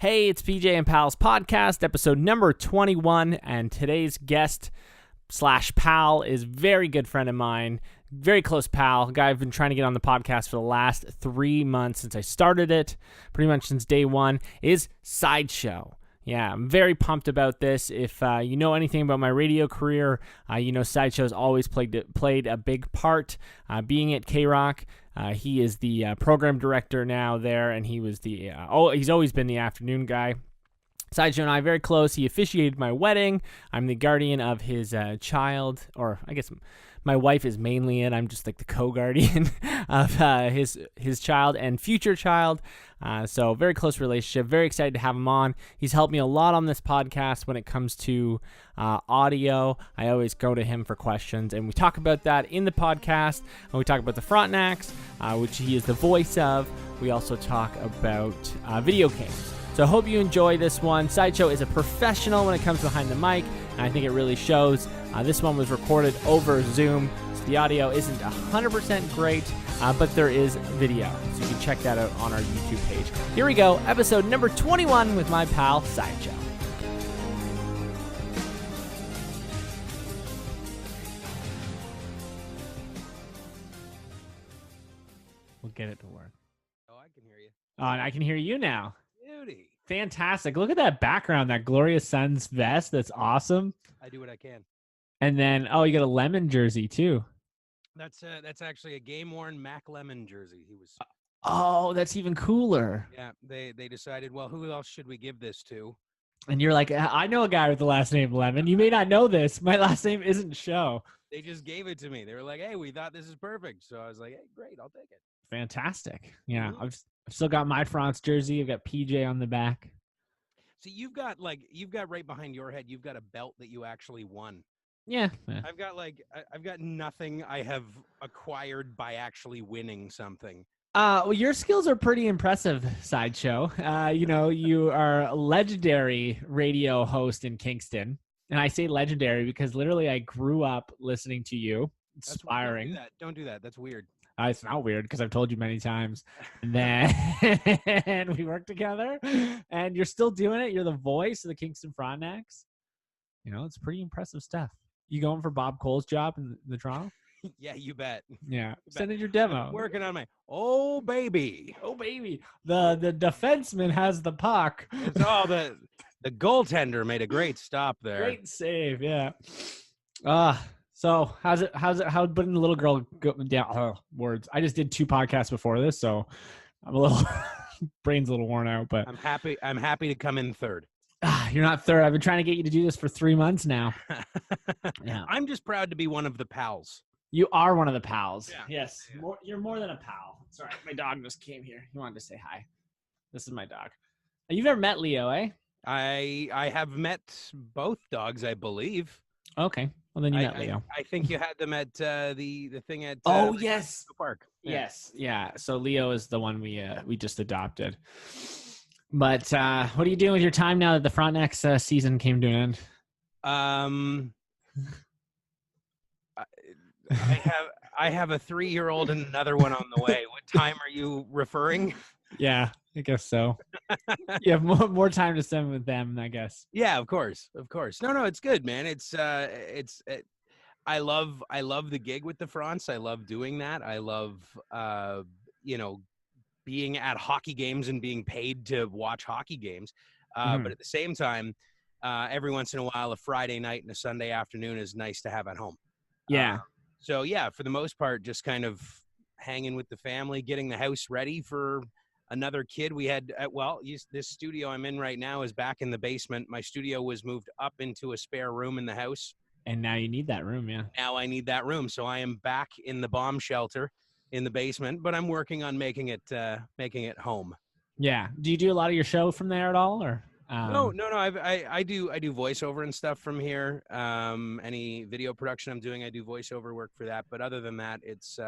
Hey, it's PJ and Pal's podcast, episode number 21, and today's guest slash pal is a very good friend of mine, very close pal, a guy I've been trying to get on the podcast for the last 3 months since I started it, pretty much since day one, is Sideshow. Yeah, I'm very pumped about this. If you know anything about my radio career, you know Sideshow's always played a big part. Being at K-Rock, he is the program director now there, and he was he's always been the afternoon guy. Sideshow and I are very close. He officiated my wedding. I'm the guardian of his child, or I guess my wife is mainly it. I'm just like the co-guardian of his child and future child. So very close relationship. Very excited to have him on. He's helped me a lot on this podcast when it comes to audio. I always go to him for questions, and we talk about that in the podcast. And we talk about the Frontenacs, which he is the voice of. We also talk about video games. So I hope you enjoy this one. Sideshow is a professional when it comes behind the mic, and I think it really shows. This one was recorded over Zoom, so the audio isn't 100% great, but there is video. So you can check that out on our YouTube page. Here we go, episode number 21 with my pal, Sideshow. We'll get it to work. Oh, I can hear you. Oh, and I can hear you now. Beauty. Fantastic. Look at that background, that Glorious Suns vest. That's awesome. I do what I can. And then, you got a Lemon jersey too. That's actually a game-worn Mac Lemon jersey. He was. Oh, that's even cooler. Yeah, they decided, well, who else should we give this to? And you're like, I know a guy with the last name Lemon. You may not know this. My last name isn't Show. They just gave it to me. They were like, hey, we thought this is perfect. So I was like, hey, great, I'll take it. Fantastic. Yeah, Mm-hmm. I've still got my France jersey. I've got PJ on the back. So you've got right behind your head, you've got a belt that you actually won. Yeah. I've got nothing I have acquired by actually winning something. Well, your skills are pretty impressive, Sideshow. You are a legendary radio host in Kingston. And I say legendary because literally I grew up listening to you, inspiring. Don't do that. That's weird. It's not weird because I've told you many times. And then we work together, and you're still doing it. You're the voice of the Kingston Frontenacs. You know, it's pretty impressive stuff. You going for Bob Cole's job in the Toronto? Yeah, you bet. Yeah, send in your demo. I'm working on my baby. Oh baby, the defenseman has the puck. It's all the goaltender made a great stop there. Great save, yeah. So how's putting the little girl down? Words. I just did 2 podcasts before this, so I'm a little brain's a little worn out. But I'm happy to come in third. You're not third. I've been trying to get you to do this for 3 months now. Yeah. I'm just proud to be one of the pals. You are one of the pals. Yeah. Yes. Yeah. You're more than a pal. Sorry, my dog just came here. He wanted to say hi. This is my dog. You've never met Leo, eh? I have met both dogs, I believe. Okay. Well, then you met Leo. I think you had them at the thing at yes, Park. Yeah. Yes, yeah. So Leo is the one we just adopted. But what are you doing with your time now that the Frontenacs season came to an end? I have a 3-year-old and another one on the way. What time are you referring? Yeah, I guess so. You have more time to spend with them, I guess. Yeah, of course. No, it's good, man. I love the gig with the France. I love doing that. I love being at hockey games and being paid to watch hockey games. But at the same time, every once in a while, a Friday night and a Sunday afternoon is nice to have at home. Yeah. So yeah, for the most part, just kind of hanging with the family, getting the house ready for another kid. We had, this studio I'm in right now is back in the basement. My studio was moved up into a spare room in the house. And now you need that room, yeah. Now I need that room. So I am back in the bomb shelter in the basement, but I'm working on making it home. Yeah. Do you do a lot of your show from there at all, or? No. I do voiceover and stuff from here. Any video production I'm doing, I do voiceover work for that. But other than that, it's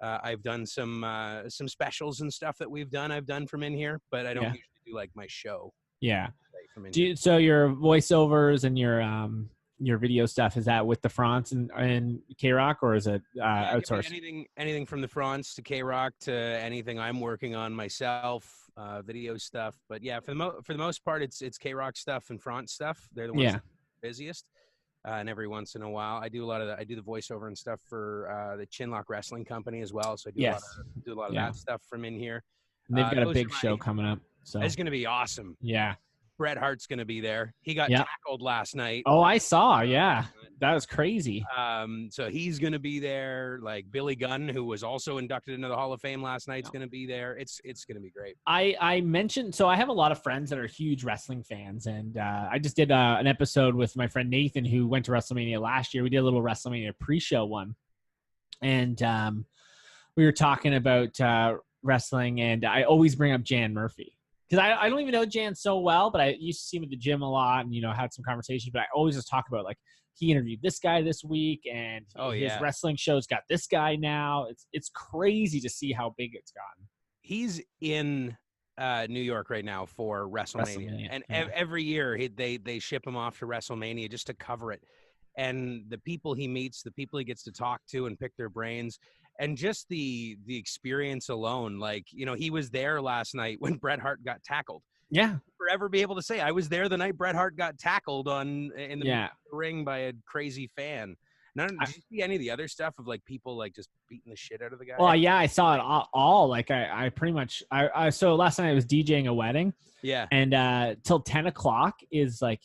I've done some specials and stuff that I've done from in here, but I don't usually do like my show. Yeah. So your voiceovers and your video stuff, is that with the France and K-Rock, or is it outsourced? Anything from the France to K-Rock to anything I'm working on myself. video stuff. But yeah, for the most part, it's K-Rock stuff and Front stuff. They're the ones Yeah. that are busiest. And every once in a while, I do the voiceover and stuff for the Chinlock Wrestling Company as well. So I do a lot of Yeah. that stuff from in here. And they've got a Those big are show coming up. So It's going to be awesome. yeah. Bret Hart's going to be there. He got Yeah. tackled last night. Oh, I saw. Yeah. That was crazy. So he's going to be there. Like Billy Gunn, who was also inducted into the Hall of Fame last night, is going to be there. It's going to be great. I mentioned, so I have a lot of friends that are huge wrestling fans, and I just did an episode with my friend Nathan, who went to WrestleMania last year. We did a little WrestleMania pre-show one, and we were talking about wrestling, and I always bring up Jan Murphy. Because I don't even know Jan so well, but I used to see him at the gym a lot and, had some conversations. But I always just talk about, like, he interviewed this guy this week, and his wrestling show's got this guy now. It's crazy to see how big it's gotten. He's in New York right now for WrestleMania. And every year they ship him off to WrestleMania just to cover it. And the people he meets, the people he gets to talk to and pick their brains, and just the experience alone, like, he was there last night when Bret Hart got tackled. Yeah. Forever be able to say, I was there the night Bret Hart got tackled in the ring by a crazy fan. Did you see any of the other stuff of, like, people, like, just beating the shit out of the guy? Well, yeah, I saw it all. Like, I pretty much, so last night I was DJing a wedding. Yeah. And till 10 o'clock is, like,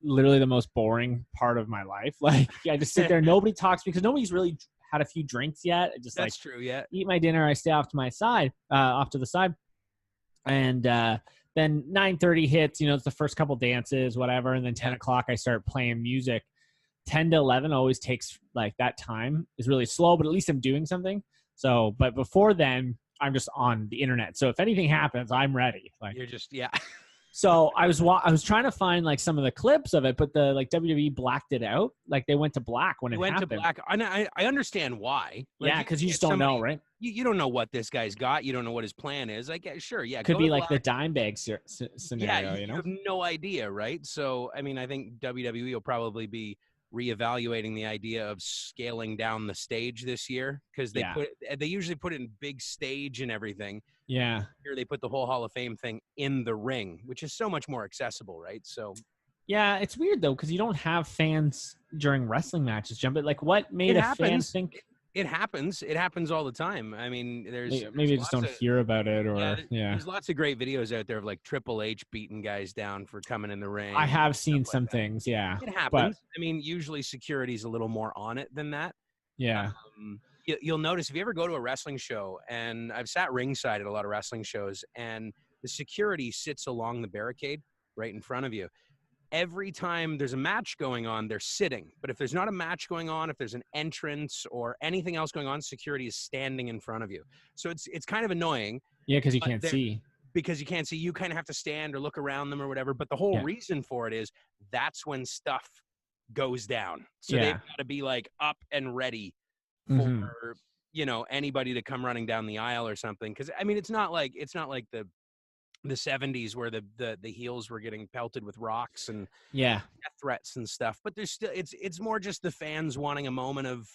literally the most boring part of my life. Like, I just sit there. Nobody talks because nobody's really had a few drinks yet. I just That's true. Yeah. Eat my dinner. I stay off to the side. And then 9:30 hits, it's the first couple dances, whatever. And then 10 o'clock, I start playing music. 10 to 11 always takes, like, that time is really slow, but at least I'm doing something. So, but before then I'm just on the internet. So if anything happens, I'm ready. Like, you're just, yeah. So I was trying to find, like, some of the clips of it, but the, like, WWE blacked it out. Like, they went to black when it went happened. to black. I understand why. Like, yeah, because you just don't know, right? You don't know what this guy's got. You don't know what his plan is. Like, sure, yeah. Could be like the Dimebag scenario, yeah, you have no idea, right? So, I mean, I think WWE will probably be reevaluating the idea of scaling down the stage this year, because they usually put it in big stage and everything. Yeah. Here they put the whole Hall of Fame thing in the ring, which is so much more accessible, right? So yeah, it's weird though, because you don't have fans during wrestling matches, Jim. But, like, what made a fan think? It happens. It happens all the time. I mean, maybe they just don't hear about it, or there's lots of great videos out there of, like, Triple H beating guys down for coming in the ring. I have seen some things. Yeah, it happens. I mean, usually security's a little more on it than that. Yeah. You'll notice if you ever go to a wrestling show, and I've sat ringside at a lot of wrestling shows, and the security sits along the barricade right in front of you. Every time there's a match going on, they're sitting. But if there's not a match going on, if there's an entrance or anything else going on, security is standing in front of you. So it's kind of annoying. Yeah, because you can't see. Because you can't see. You kind of have to stand or look around them or whatever. But the whole reason for it is that's when stuff goes down. So they've got to be, like, up and ready for anybody to come running down the aisle or something. Because, I mean, it's not like the 70s where the heels were getting pelted with rocks and death threats and stuff. But there's still it's more just the fans wanting a moment of,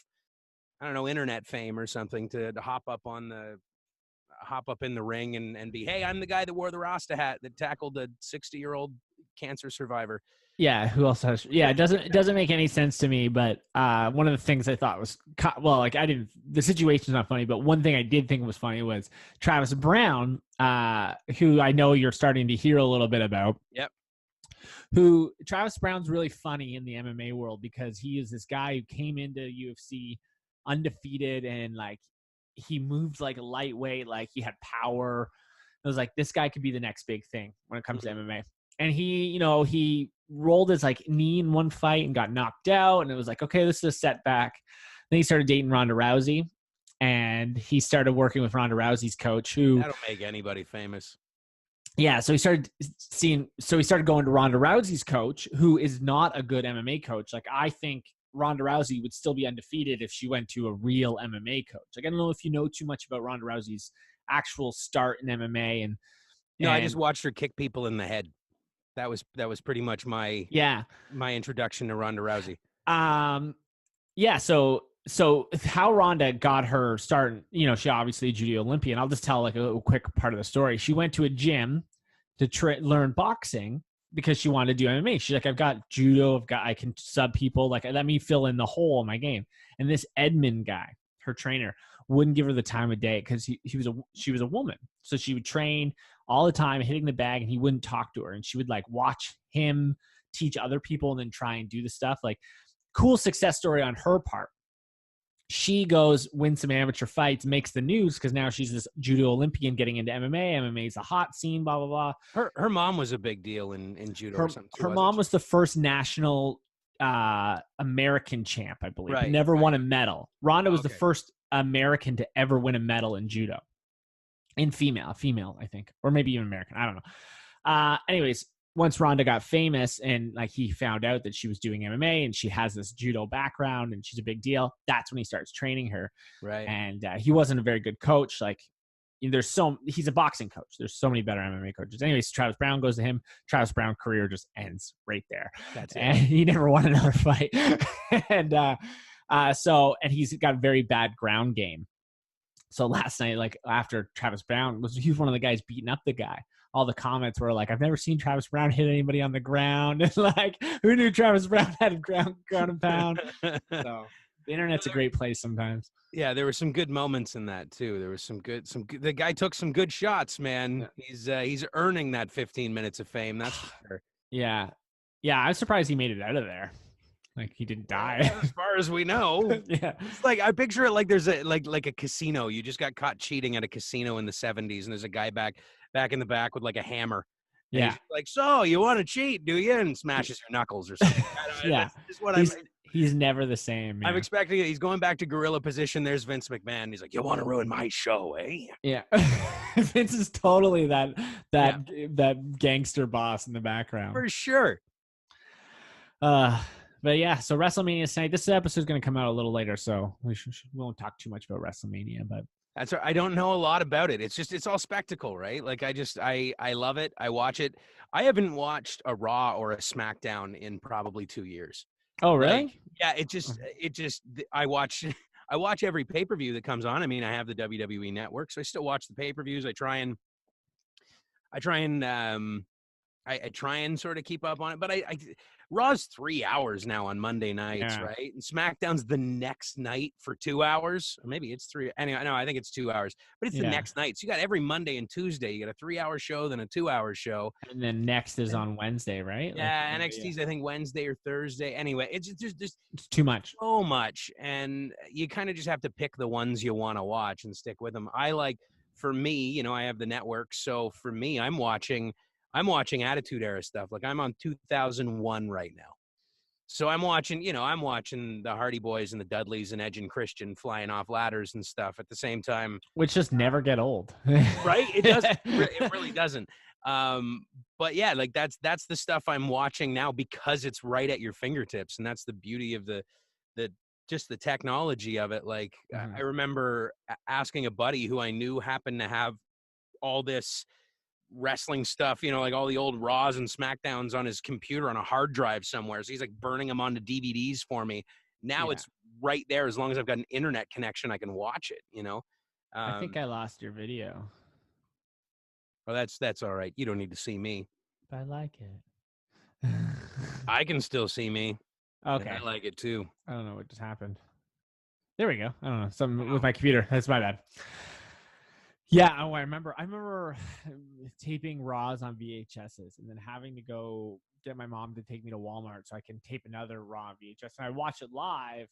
I don't know, internet fame or something to hop up in the ring and be, hey, I'm the guy that wore the Rasta hat that tackled a 60-year-old cancer survivor. Yeah, who else has? Yeah, it doesn't make any sense to me. But one of the things I thought was, well, like, the situation's not funny, but one thing I did think was funny was Travis Brown, who I know you're starting to hear a little bit about. Yep. Who Travis Brown's really funny in the MMA world because he is this guy who came into UFC undefeated, and, like, he moved like a lightweight, like he had power. I was like, this guy could be the next big thing when it comes to MMA. And he rolled his, like, knee in one fight and got knocked out. And it was like, okay, this is a setback. Then he started dating Ronda Rousey, and he started working with Ronda Rousey's coach, who that'll make anybody famous. Yeah. So he started going to Ronda Rousey's coach, who is not a good MMA coach. Like, I think Ronda Rousey would still be undefeated if she went to a real MMA coach. Like, I don't know if you know too much about Ronda Rousey's actual start in MMA. No, I just watched her kick people in the head. That was pretty much my introduction to Ronda Rousey. Yeah. So so how Rhonda got her start, she obviously a judo Olympian. I'll just tell like a little quick part of the story. She went to a gym to learn boxing because she wanted to do MMA. She's like, I've got judo, I can sub people, like let me fill in the hole in my game. And this Edmund guy, her trainer, wouldn't give her the time of day because she was a woman. So she would train all the time, hitting the bag, and he wouldn't talk to her. And she would like watch him teach other people and then try and do the stuff. Like, cool success story on her part. She goes, wins some amateur fights, makes the news because now she's this judo Olympian getting into MMA. MMA is a hot scene, blah, blah, blah. Her mom was a big deal in judo or something. Her mom was the first national American champ, I believe. Right, Never right. won a medal. Rhonda was the first American to ever win a medal in judo. In female, I think. Or maybe even American. I don't know. Anyways, once Rhonda got famous and like he found out that she was doing MMA and she has this judo background and she's a big deal, that's when he starts training her. Right. And he wasn't a very good coach. Like he's a boxing coach. There's so many better MMA coaches. Anyways, Travis Brown goes to him. Travis Brown's career just ends right there. That's it. And he never won another fight. And he's got a very bad ground game. So last night, like after Travis Brown he was one of the guys beating up the guy. All the comments were like, I've never seen Travis Brown hit anybody on the ground. And like, who knew Travis Brown had ground and pound? So the internet's a great place sometimes. Yeah, there were some good moments in that too. There was some good. The guy took some good shots, man. Yeah. He's earning that 15 minutes of fame. That's for sure. Yeah, I'm surprised he made it out of there. Like he didn't die. As far as we know. Yeah. It's like I picture it like there's a like a casino. You just got caught cheating at a casino in the 70s, and there's a guy back in the back with like a hammer. Yeah. Like, so you want to cheat, do you? And smashes your knuckles or something. Yeah. That's what he's never the same. I'm expecting it. He's going back to gorilla position. There's Vince McMahon. He's like, you want to ruin my show, eh? Yeah. Vince is totally that gangster boss in the background. For sure. But yeah, so WrestleMania tonight. This episode is going to come out a little later, so we won't talk too much about WrestleMania. But that's right. I don't know a lot about it. It's all spectacle, right? Like I love it. I watch it. I haven't watched a Raw or a SmackDown in probably 2 years. Oh, really? Like, yeah. It just. I watch every pay-per-view that comes on. I mean, I have the WWE Network, so I still watch the pay-per-views. I try and sort of keep up on it, but Raw's 3 hours now on Monday nights, right? And SmackDown's the next night for 2 hours. Or maybe it's 3. Anyway, no, I think it's 2 hours, but it's the next night. So you got every Monday and Tuesday, you got a 3-hour show, then a 2-hour show. And then next is on Wednesday, right? Yeah, like, NXT's, I think, Wednesday or Thursday. Anyway, it's just it's too much. So much. And you kind of just have to pick the ones you want to watch and stick with them. For me, I have the network. So for me, I'm watching Attitude Era stuff. Like I'm on 2001 right now. So I'm watching the Hardy Boys and the Dudleys and Edge and Christian flying off ladders and stuff at the same time. Which just never get old. Right? It doesn't. It really doesn't. But yeah, like that's the stuff I'm watching now because it's right at your fingertips. And that's the beauty of the just the technology of it. Like I remember asking a buddy who I knew happened to have all this wrestling stuff, like all the old Raws and SmackDowns on his computer on a hard drive somewhere. So he's like burning them onto DVDs for me. Now it's right there. As long as I've got an internet connection, I can watch it, I think I lost your video. Well, that's all right. You don't need to see me. But I like it. I can still see me. Okay. I like it too. I don't know what just happened. There we go. I don't know. Something with my computer. That's my bad. Yeah, I remember taping Raws on VHSs and then having to go get my mom to take me to Walmart so I can tape another Raw on VHS. And I watch it live,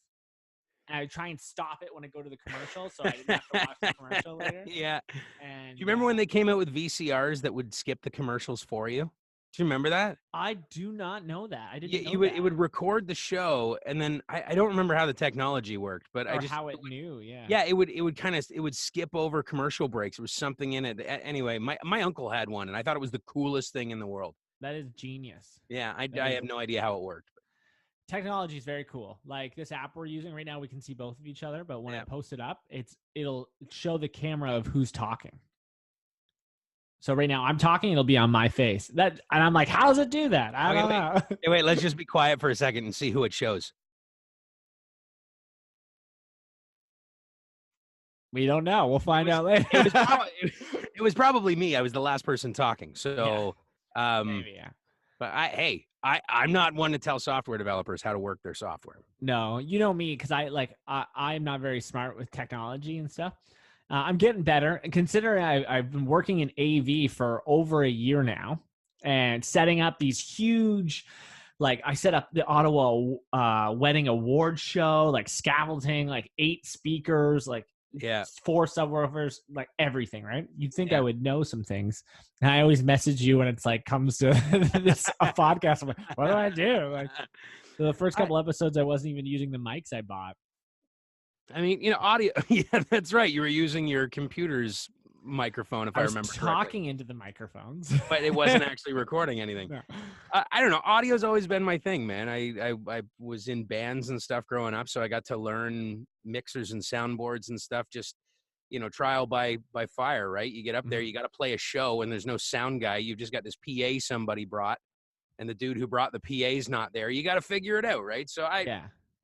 and I try and stop it when I go to the commercial so I didn't have to watch the commercial later. Yeah. And do you remember when they came out with VCRs that would skip the commercials for you? Do you remember that? I do not know that. I didn't know that. It would record the show, and then I don't remember how the technology worked, but how it knew. Yeah. Yeah, it would skip over commercial breaks. There was something in it. Anyway, my uncle had one, and I thought it was the coolest thing in the world. That is genius. Yeah, I have no idea how it worked. Technology is very cool. Like this app we're using right now, we can see both of each other, but when I post it up, it'll show the camera of who's talking. So right now I'm talking, it'll be on my face. And I'm like, how does it do that? I don't know. Wait, let's just be quiet for a second and see who it shows. We don't know. We'll find out later. It was probably me. I was the last person talking. So, Maybe, yeah. but I'm not one to tell software developers how to work their software. No, you know me, because I'm not very smart with technology and stuff. I'm getting better, and considering I've been working in AV for over a year now, and setting up these huge, like I set up the Ottawa wedding award show, like scaffolding, like 8 speakers, like 4 subwoofers, like everything, right? You'd think I would know some things. And I always message you when it's like comes to a podcast. I'm like, what do I do? Like the first couple episodes, I wasn't even using the mics I bought. I mean, audio. Yeah, that's right. You were using your computer's microphone, if I remember correctly. Talking into the microphones, but it wasn't actually recording anything. No. I don't know. Audio's always been my thing, man. I was in bands and stuff growing up, so I got to learn mixers and soundboards and stuff. Just trial by fire, right? You get up there, you got to play a show, and there's no sound guy. You've just got this PA somebody brought, and the dude who brought the PA's not there. You got to figure it out, right? So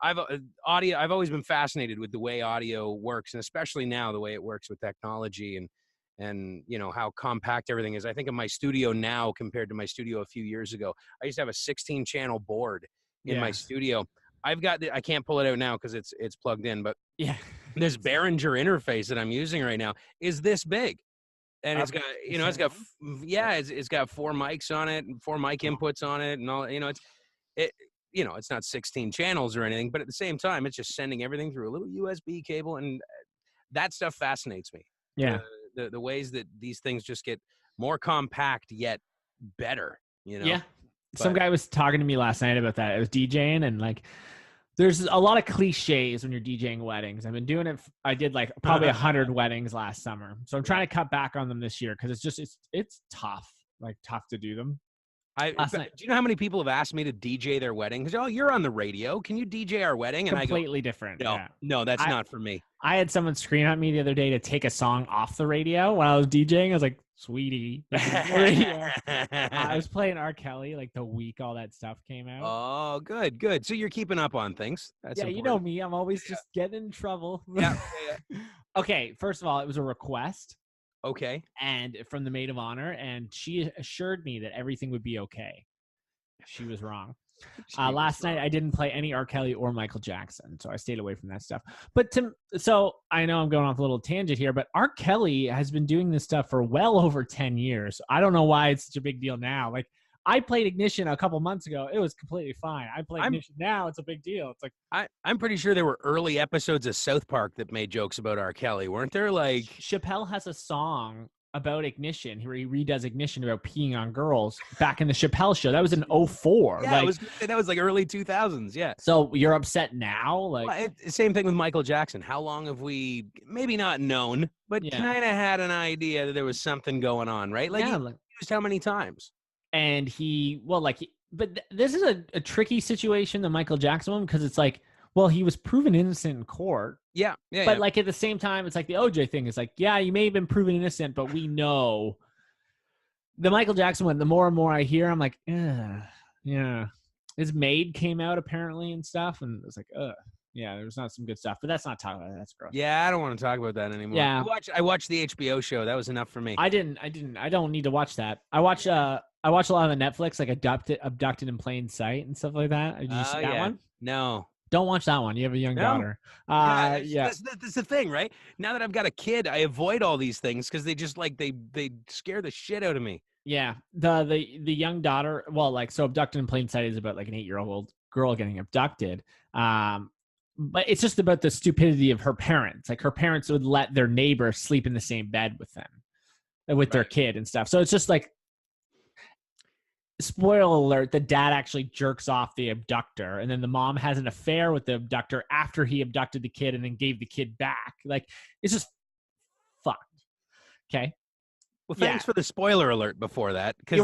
I've always been fascinated with the way audio works, and especially now the way it works with technology and how compact everything is. I think of my studio now compared to my studio a few years ago. I used to have a 16-channel board in my studio. I can't pull it out now because it's plugged in, but this Behringer interface that I'm using right now is this big. And it's got, it's got 4 mics on it and 4 mic inputs on it and all, it's not 16 channels or anything, but at the same time, it's just sending everything through a little USB cable, and that stuff fascinates me. Yeah. The ways that these things just get more compact yet better, Yeah. Some guy was talking to me last night about that. I was DJing, and like, there's a lot of cliches when you're DJing weddings. I've been doing it. I did like probably 100 weddings last summer. So I'm trying to cut back on them this year because it's tough, like tough to do them. Do you know how many people have asked me to DJ their weddings? Oh, you're on the radio. Can you DJ our wedding? And completely different. No, that's not for me. I had someone scream at me the other day to take a song off the radio while I was DJing. I was like, sweetie. I was playing R. Kelly like the week all that stuff came out. Oh, good. So you're keeping up on things. That's important. You know me. I'm always just getting in trouble. Yeah. Okay, first of all, it was a request. Okay. And from the maid of honor, and she assured me that everything would be okay. She was wrong. Last night I didn't play any R. Kelly or Michael Jackson, so I stayed away from that stuff. But so I know I'm going off a little tangent here, but R. Kelly has been doing this stuff for well over 10 years. I don't know why it's such a big deal now. Like, I played Ignition a couple months ago. It was completely fine. I play Ignition now. It's a big deal. It's like I'm pretty sure there were early episodes of South Park that made jokes about R. Kelly, weren't there? Like, Chappelle has a song about Ignition where he redoes Ignition about peeing on girls back in the Chappelle show. That was in 2004. Yeah, that was like early 2000s. Yeah. So you're upset now? Like, same thing with Michael Jackson. How long have we maybe not known, but kind of had an idea that there was something going on, right? Like, he used how many times? And but this is a tricky situation, the Michael Jackson one, because it's like, well, he was proven innocent in court. Yeah. But like at the same time, it's like the OJ thing is like, yeah, you may have been proven innocent, but we know. The Michael Jackson one, the more and more I hear, I'm like, yeah. His maid came out apparently and stuff, and it's like, yeah, there's not some good stuff, but that's not talking about that. That's gross. Yeah, I don't want to talk about that anymore. Yeah. I watched the HBO show. That was enough for me. I don't need to watch that. I watch a lot of the Netflix, like Abducted in Plain Sight and stuff like that. Did you see that one? No. Don't watch that one. You have a young daughter. That's the thing, right? Now that I've got a kid, I avoid all these things because they just like they scare the shit out of me. Yeah, the young daughter. Well, like, so Abducted in Plain Sight is about like an 8-year-old girl getting abducted. But it's just about the stupidity of her parents. Like, her parents would let their neighbor sleep in the same bed with them, with their kid and stuff. So it's just like, spoiler alert, the dad actually jerks off the abductor, and then the mom has an affair with the abductor after he abducted the kid and then gave the kid back. Like, it's just fucked. Okay. Well, thanks for the spoiler alert before that, because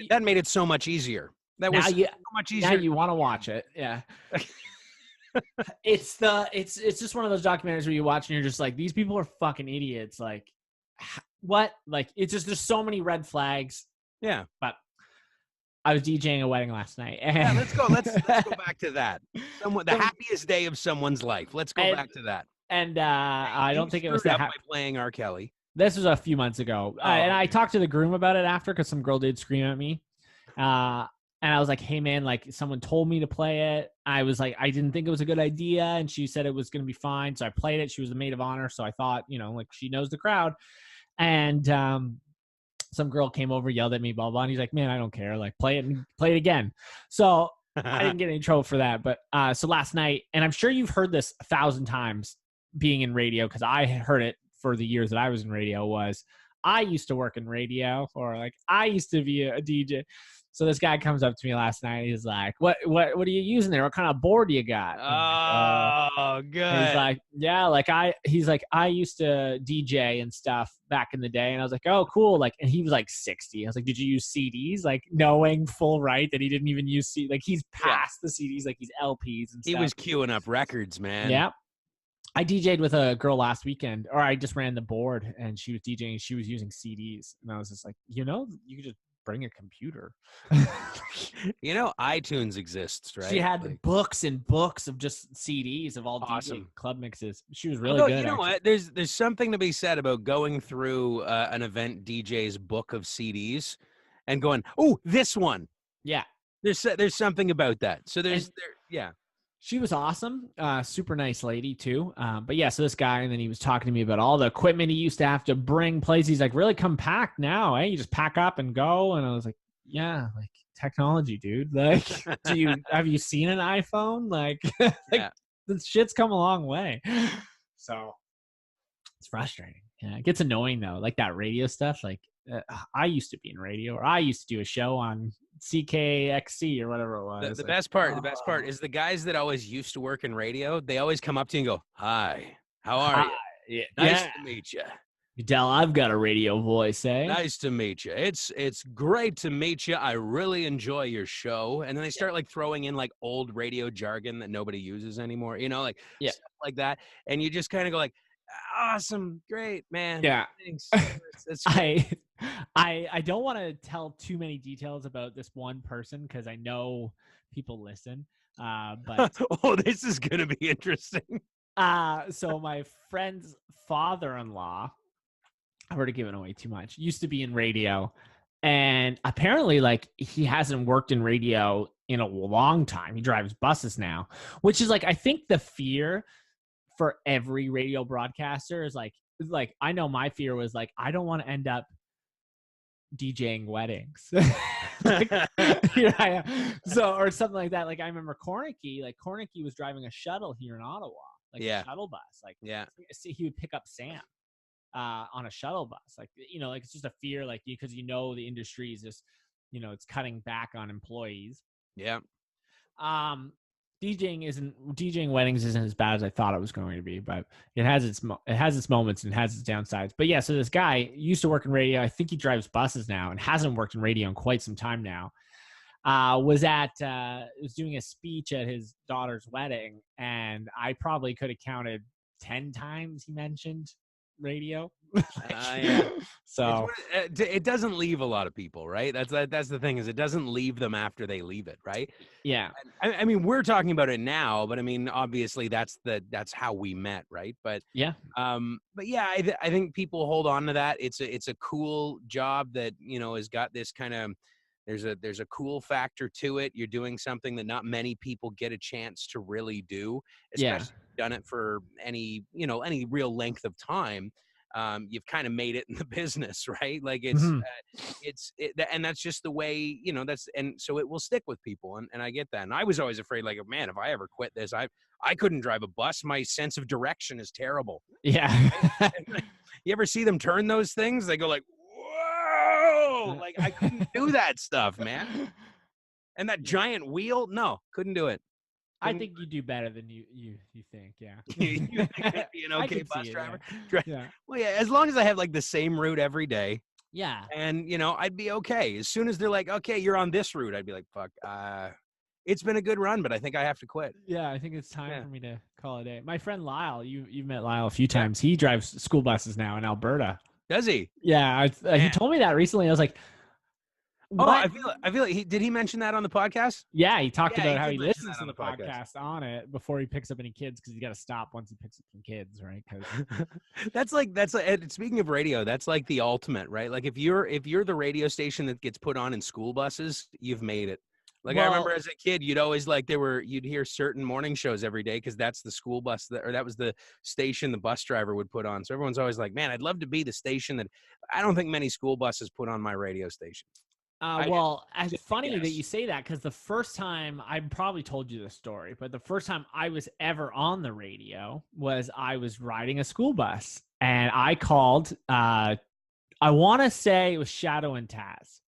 that made it so much easier. That was so much easier. Now you want to watch it. Yeah. It's just one of those documentaries where you watch and you're just like, these people are fucking idiots. Like, what? Like, it's just, there's so many red flags. Yeah. But I was DJing a wedding last night. Yeah, let's go. Let's go back to that. The happiest day of someone's life. Let's go back to that. And I don't You think it was screwed that. up by playing R. Kelly. This was a few months ago, and I talked to the groom about it after because some girl did scream at me. And I was like, hey man, like someone told me to play it. I was like, I didn't think it was a good idea. And she said it was going to be fine. So I played it. She was the maid of honor. So I thought, like she knows the crowd. And some girl came over, yelled at me, blah, blah. And he's like, man, I don't care. Like play it again. So I didn't get any trouble for that. But so last night, and I'm sure you've heard this 1,000 times being in radio, because I heard it for the years that I was in radio, was I used to work in radio, or like I used to be a DJ. So this guy comes up to me last night. He's like, what are you using there? What kind of board do you got? Oh, good. And he's like, yeah, like I used to DJ and stuff back in the day. And I was like, oh, cool. Like, and he was like 60. I was like, did you use CDs? Like knowing full right that he didn't even use CDs. Like he's past the CDs, like he's LPs and stuff. He was queuing up records, man. Yeah. I DJ'd with a girl last weekend, or I just ran the board and she was DJing. She was using CDs. And I was just like, you could just bring a computer. iTunes exists, right? She had books and books of just CDs of all DJ club mixes. She was really good. You know what? There's something to be said about going through an event DJ's book of CDs and going, oh, this one. Yeah. There's something about that. So yeah. She was awesome. Super nice lady too. But yeah, so this guy, and then he was talking to me about all the equipment he used to have to bring places. He's like, really compact now, eh? You just pack up and go. And I was like, yeah, like technology, dude. Like, have you seen an iPhone? Like, the shit's come a long way. So it's frustrating. Yeah, it gets annoying though. Like that radio stuff. Like I used to be in radio, or I used to do a show on CKXC or whatever it was. The best part is the guys that always used to work in radio. They always come up to you and go, "Hi, how are you? Yeah. Nice to meet you." Del, I've got a radio voice, eh? Nice to meet you. It's great to meet you. I really enjoy your show. And then they start like throwing in like old radio jargon that nobody uses anymore. Stuff like that. And you just kind of go like, awesome, great, man. Yeah. Thanks. I don't want to tell too many details about this one person because I know people listen. But this is gonna be interesting. So my friend's father-in-law, I've already given away too much, used to be in radio, and apparently like he hasn't worked in radio in a long time. He drives buses now, which is like, I think the fear for every radio broadcaster is like I know my fear was like, I don't want to end up DJing weddings. Or something like that. Like I remember Cornicky was driving a shuttle here in Ottawa, a shuttle bus. He would pick up Sam on a shuttle bus. It's just a fear, because the industry is just, it's cutting back on employees. Yeah. DJing weddings isn't as bad as I thought it was going to be, but it has its moments and it has its downsides. But yeah, so this guy used to work in radio. I think he drives buses now and hasn't worked in radio in quite some time now. Was doing a speech at his daughter's wedding, and I probably could have counted 10 times he mentioned radio. So it doesn't leave a lot of people, right? That's the thing, is it doesn't leave them after they leave it, right? Yeah. I mean, we're talking about it now, but I mean, obviously that's how we met, right? But yeah. But yeah, I think people hold on to that. It's a cool job that, has got this kind of, there's a cool factor to it. You're doing something that not many people get a chance to really do, especially if you've done it for any real length of time. You've kind of made it in the business, right? Like and that's just the way, and so it will stick with people. And I get that. And I was always afraid, like, man, if I ever quit this, I couldn't drive a bus. My sense of direction is terrible. Yeah. You ever see them turn those things? They go like, whoa, like I couldn't do that stuff, man. And that giant wheel, no, couldn't do it. I think you do better than you think. Yeah. You think I'd be an okay bus driver? Yeah. Well, yeah, as long as I have like the same route every day. Yeah. And I'd be okay. As soon as they're like, okay, you're on this route, I'd be like, fuck, it's been a good run, but I think I have to quit. Yeah, I think it's time for me to call it a day. My friend Lyle, you've met Lyle a few times. He drives school buses now in Alberta. Does he? Yeah, he told me that recently. I was like, Oh, what? I feel like did he mention that on the podcast? Yeah, he talked Yeah, he about how did he mention listens that to on the the podcast. podcast on it before he picks up any kids because he's got to stop once he picks up some kids, right? Because That's like and speaking of radio, that's like the ultimate, right? Like if you're the radio station that gets put on in school buses, you've made it. Like I remember as a kid, you'd always like you'd hear certain morning shows every day because that's the school bus that was the station the bus driver would put on. So everyone's always like, man, I'd love to be the station that I don't think many school buses put on my radio station. It's Just a funny that guess. you say that because the first time I probably told you this story, but the first time I was ever on the radio was I was riding a school bus and I called. I want to say it was Shadow and Taz.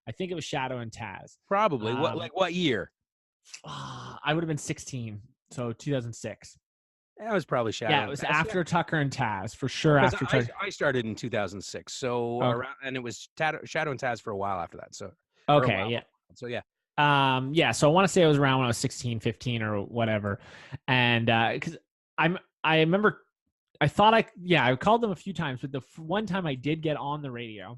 I think it was Shadow and Taz. Probably. What year? I would have been 16, so 2006. That was probably Shadow. Yeah, it was after Tucker and Taz for sure. After Tucker. I started in 2006, so around, and it was Shadow and Taz for a while after that. So okay, yeah. So yeah. Yeah, so I want to say it was around when I was 16, 15 or whatever. And because I remember I called them a few times, but the one time I did get on the radio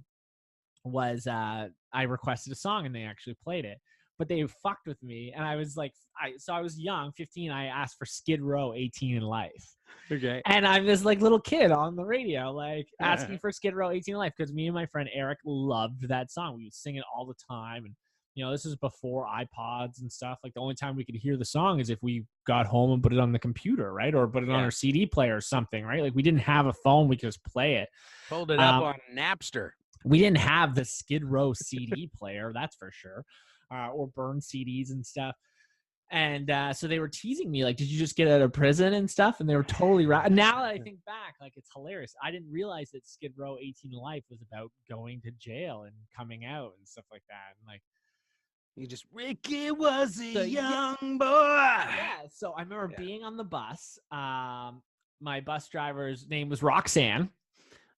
was I requested a song and they actually played it. But they fucked with me, and I was like, I was young, 15. I asked for Skid Row, 18 in Life. Okay. And I'm this like little kid on the radio, like asking for Skid Row, 18 in Life, because me and my friend Eric loved that song. We would sing it all the time, and this is before iPods and stuff. Like the only time we could hear the song is if we got home and put it on the computer, right, or put it on our CD player or something, right? Like we didn't have a phone; we could just play it. Pulled it up on Napster. We didn't have the Skid Row CD player, that's for sure. Or burn CDs and stuff. And so they were teasing me, like, did you just get out of prison and stuff? And they were totally right. Now that I think back, like, it's hilarious. I didn't realize that Skid Row 18 Life was about going to jail and coming out and stuff like that. And like, Ricky was a young boy. Yeah. So I remember being on the bus. My bus driver's name was Roxanne.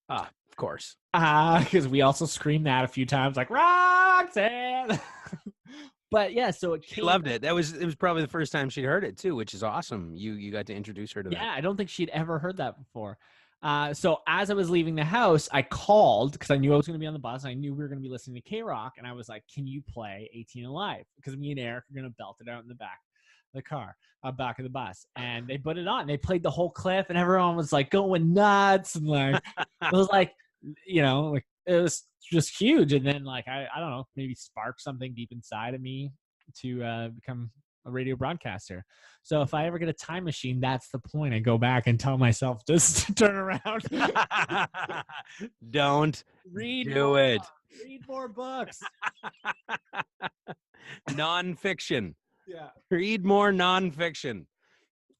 Of course. Because we also screamed that a few times, like Roxanne. But yeah, so she loved it. It was probably the first time she'd heard it too, which is awesome. You got to introduce her to that. Yeah, I don't think she'd ever heard that before. So as I was leaving the house, I called because I knew I was going to be on the bus. I knew we were going to be listening to K-Rock, and I was like, "Can you play 18 Alive?" Because me and Eric are going to belt it out in the back of the car, back of the bus, and they put it on. They played the whole clip, and everyone was like going nuts, and like it was like, like it was just huge. And then like I don't know, maybe sparked something deep inside of me to become a radio broadcaster. So if I ever get a time machine, that's the point. I go back and tell myself just to turn around. Don't do it. Read more books. Nonfiction. Yeah. Read more nonfiction.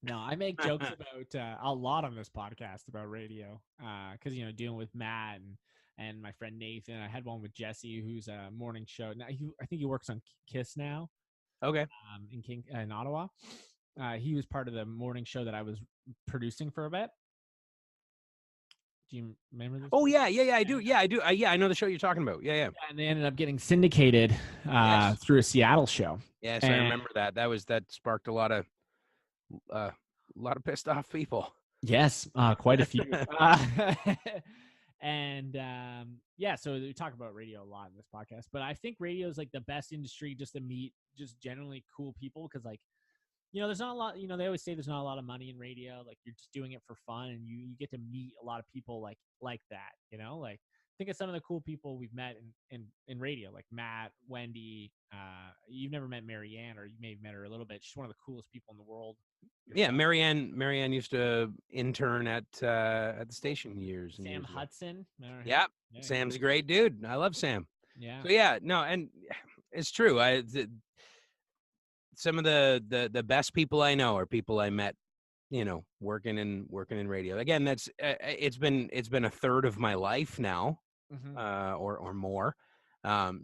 No, I make jokes about a lot on this podcast about radio because, dealing with Matt and my friend Nathan. I had one with Jesse, who's a morning show. Now I think he works on KISS now. Okay. In Ottawa. He was part of the morning show that I was producing for a bit. Do you remember this? Oh, yeah, I do. Yeah, I do. I know the show you're talking about. Yeah. And they ended up getting syndicated through a Seattle show. Yes, I remember that. That sparked a lot of pissed off people. Yes, quite a few. And so we talk about radio a lot in this podcast, but I think radio is like the best industry just to meet just generally cool people because like, there's not a lot, they always say there's not a lot of money in radio. Like you're just doing it for fun and you get to meet a lot of people like that, like think of some of the cool people we've met in radio, like Matt, Wendy. You've never met Marianne, or you may have met her a little bit. She's one of the coolest people in the world. Yeah, Marianne used to intern at the station years. Sam years Hudson. Yeah, Sam's a great dude. I love Sam. Yeah. So yeah, no, and it's true. Some of the best people I know are people I met, working in radio. Again, that's it's been a third of my life now, or more.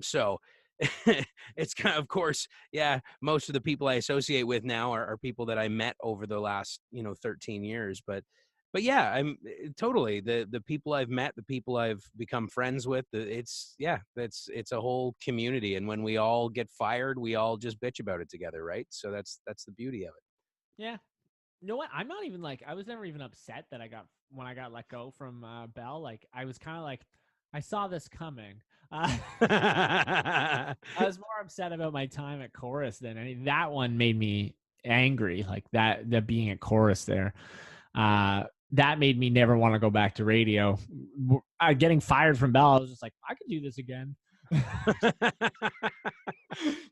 So it's kind of course, yeah, most of the people I associate with now are people that I met over the last 13 years. But yeah, I'm totally the people I've met, the people I've become friends with. It's a whole community, and when we all get fired, we all just bitch about it together, right? So that's the beauty of it. Yeah. You know what? I'm not even I was never even upset that when I got let go from Bell. Like I was kind of like, I saw this coming. I was more upset about my time at chorus than any. That one made me angry. Like that being at chorus there, that made me never want to go back to radio. Getting fired from Bell, I was just like, I could do this again.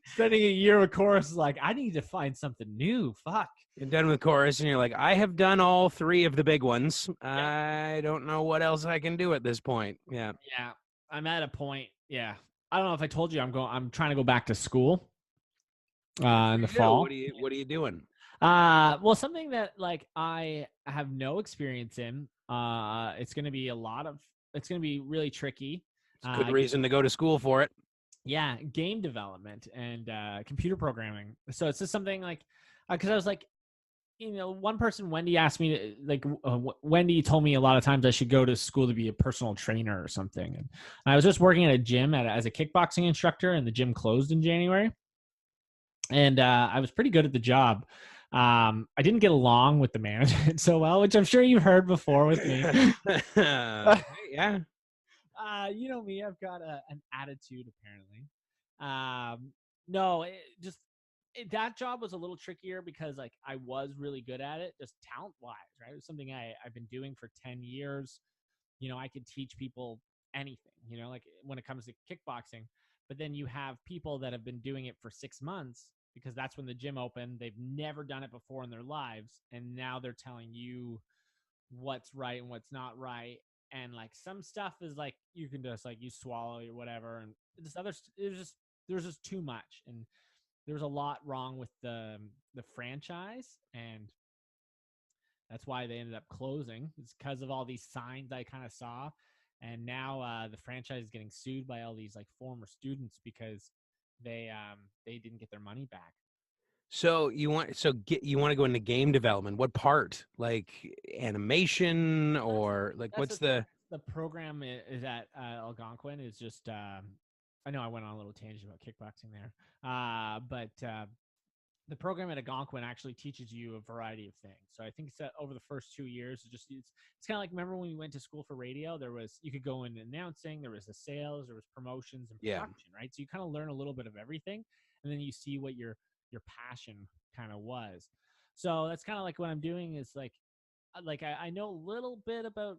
Spending a year with chorus is like, I need to find something new. Fuck. You're done with chorus, and you're like, I have done all 3 of the big ones. Yeah. I don't know what else I can do at this point. Yeah. Yeah. I'm at a point. Yeah. I don't know if I told you I'm trying to go back to school in the fall. What are you doing? Well, something that like I have no experience in. It's going to be it's going to be really tricky. It's a good reason to go to school for it. Yeah, game development and computer programming. So it's just something like, because I was like, one person, Wendy, asked me, like, Wendy told me a lot of times I should go to school to be a personal trainer or something. And I was just working at a gym as a kickboxing instructor, and the gym closed in January. And I was pretty good at the job. I didn't get along with the management so well, which I'm sure you've heard before with me. Yeah. You know me, I've got an attitude apparently. No, that job was a little trickier because like I was really good at it, just talent wise, right? It was something I've been doing for 10 years. I could teach people anything, like when it comes to kickboxing. But then you have people that have been doing it for 6 months because that's when the gym opened. They've never done it before in their lives. And now they're telling you what's right and what's not right. And like some stuff is like, you can just like, you swallow or whatever. And this other, there's just too much. And there's a lot wrong with the franchise. And that's why they ended up closing. It's because of all these signs I kind of saw. And now the franchise is getting sued by all these like former students because they didn't get their money back. So you want to go into game development? What part? Like animation or like what's the program is at Algonquin is just I know I went on a little tangent about kickboxing there. But the program at Algonquin actually teaches you a variety of things. So I think it's over the first 2 years, it's kind of like, remember when we went to school for radio, you could go in announcing, there was the sales, there was promotions and production, right? So you kind of learn a little bit of everything, and then you see what your passion kind of was. So that's kind of like what I'm doing is like I know a little bit about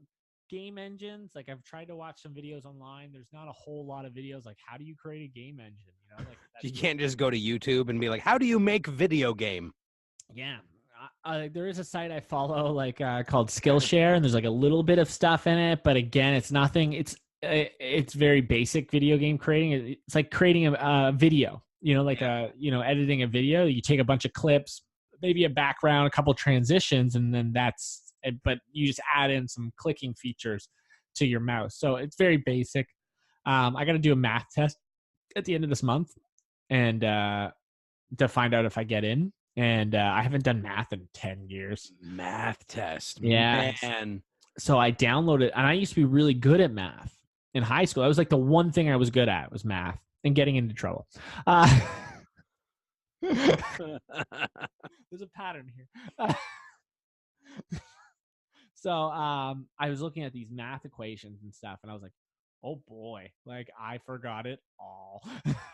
game engines. Like I've tried to watch some videos online. There's not a whole lot of videos like how do you create a game engine, like you can't just go to YouTube and be like, how do you make video game? Yeah. There is a site I follow like called Skillshare, and there's like a little bit of stuff in it, but again, it's nothing. It's very basic video game creating. It's like creating a video, editing a video. You take a bunch of clips, maybe a background, a couple transitions, and then that's it. But you just add in some clicking features to your mouse. So it's very basic. I got to do a math test at the end of this month, and to find out if I get in. And I haven't done math in 10 years. Math test. Yeah. Man. So I downloaded, and I used to be really good at math in high school. That was like the one thing I was good at was math and getting into trouble. There's a pattern here. So I was looking at these math equations and stuff, and I was like, oh boy, like I forgot it all.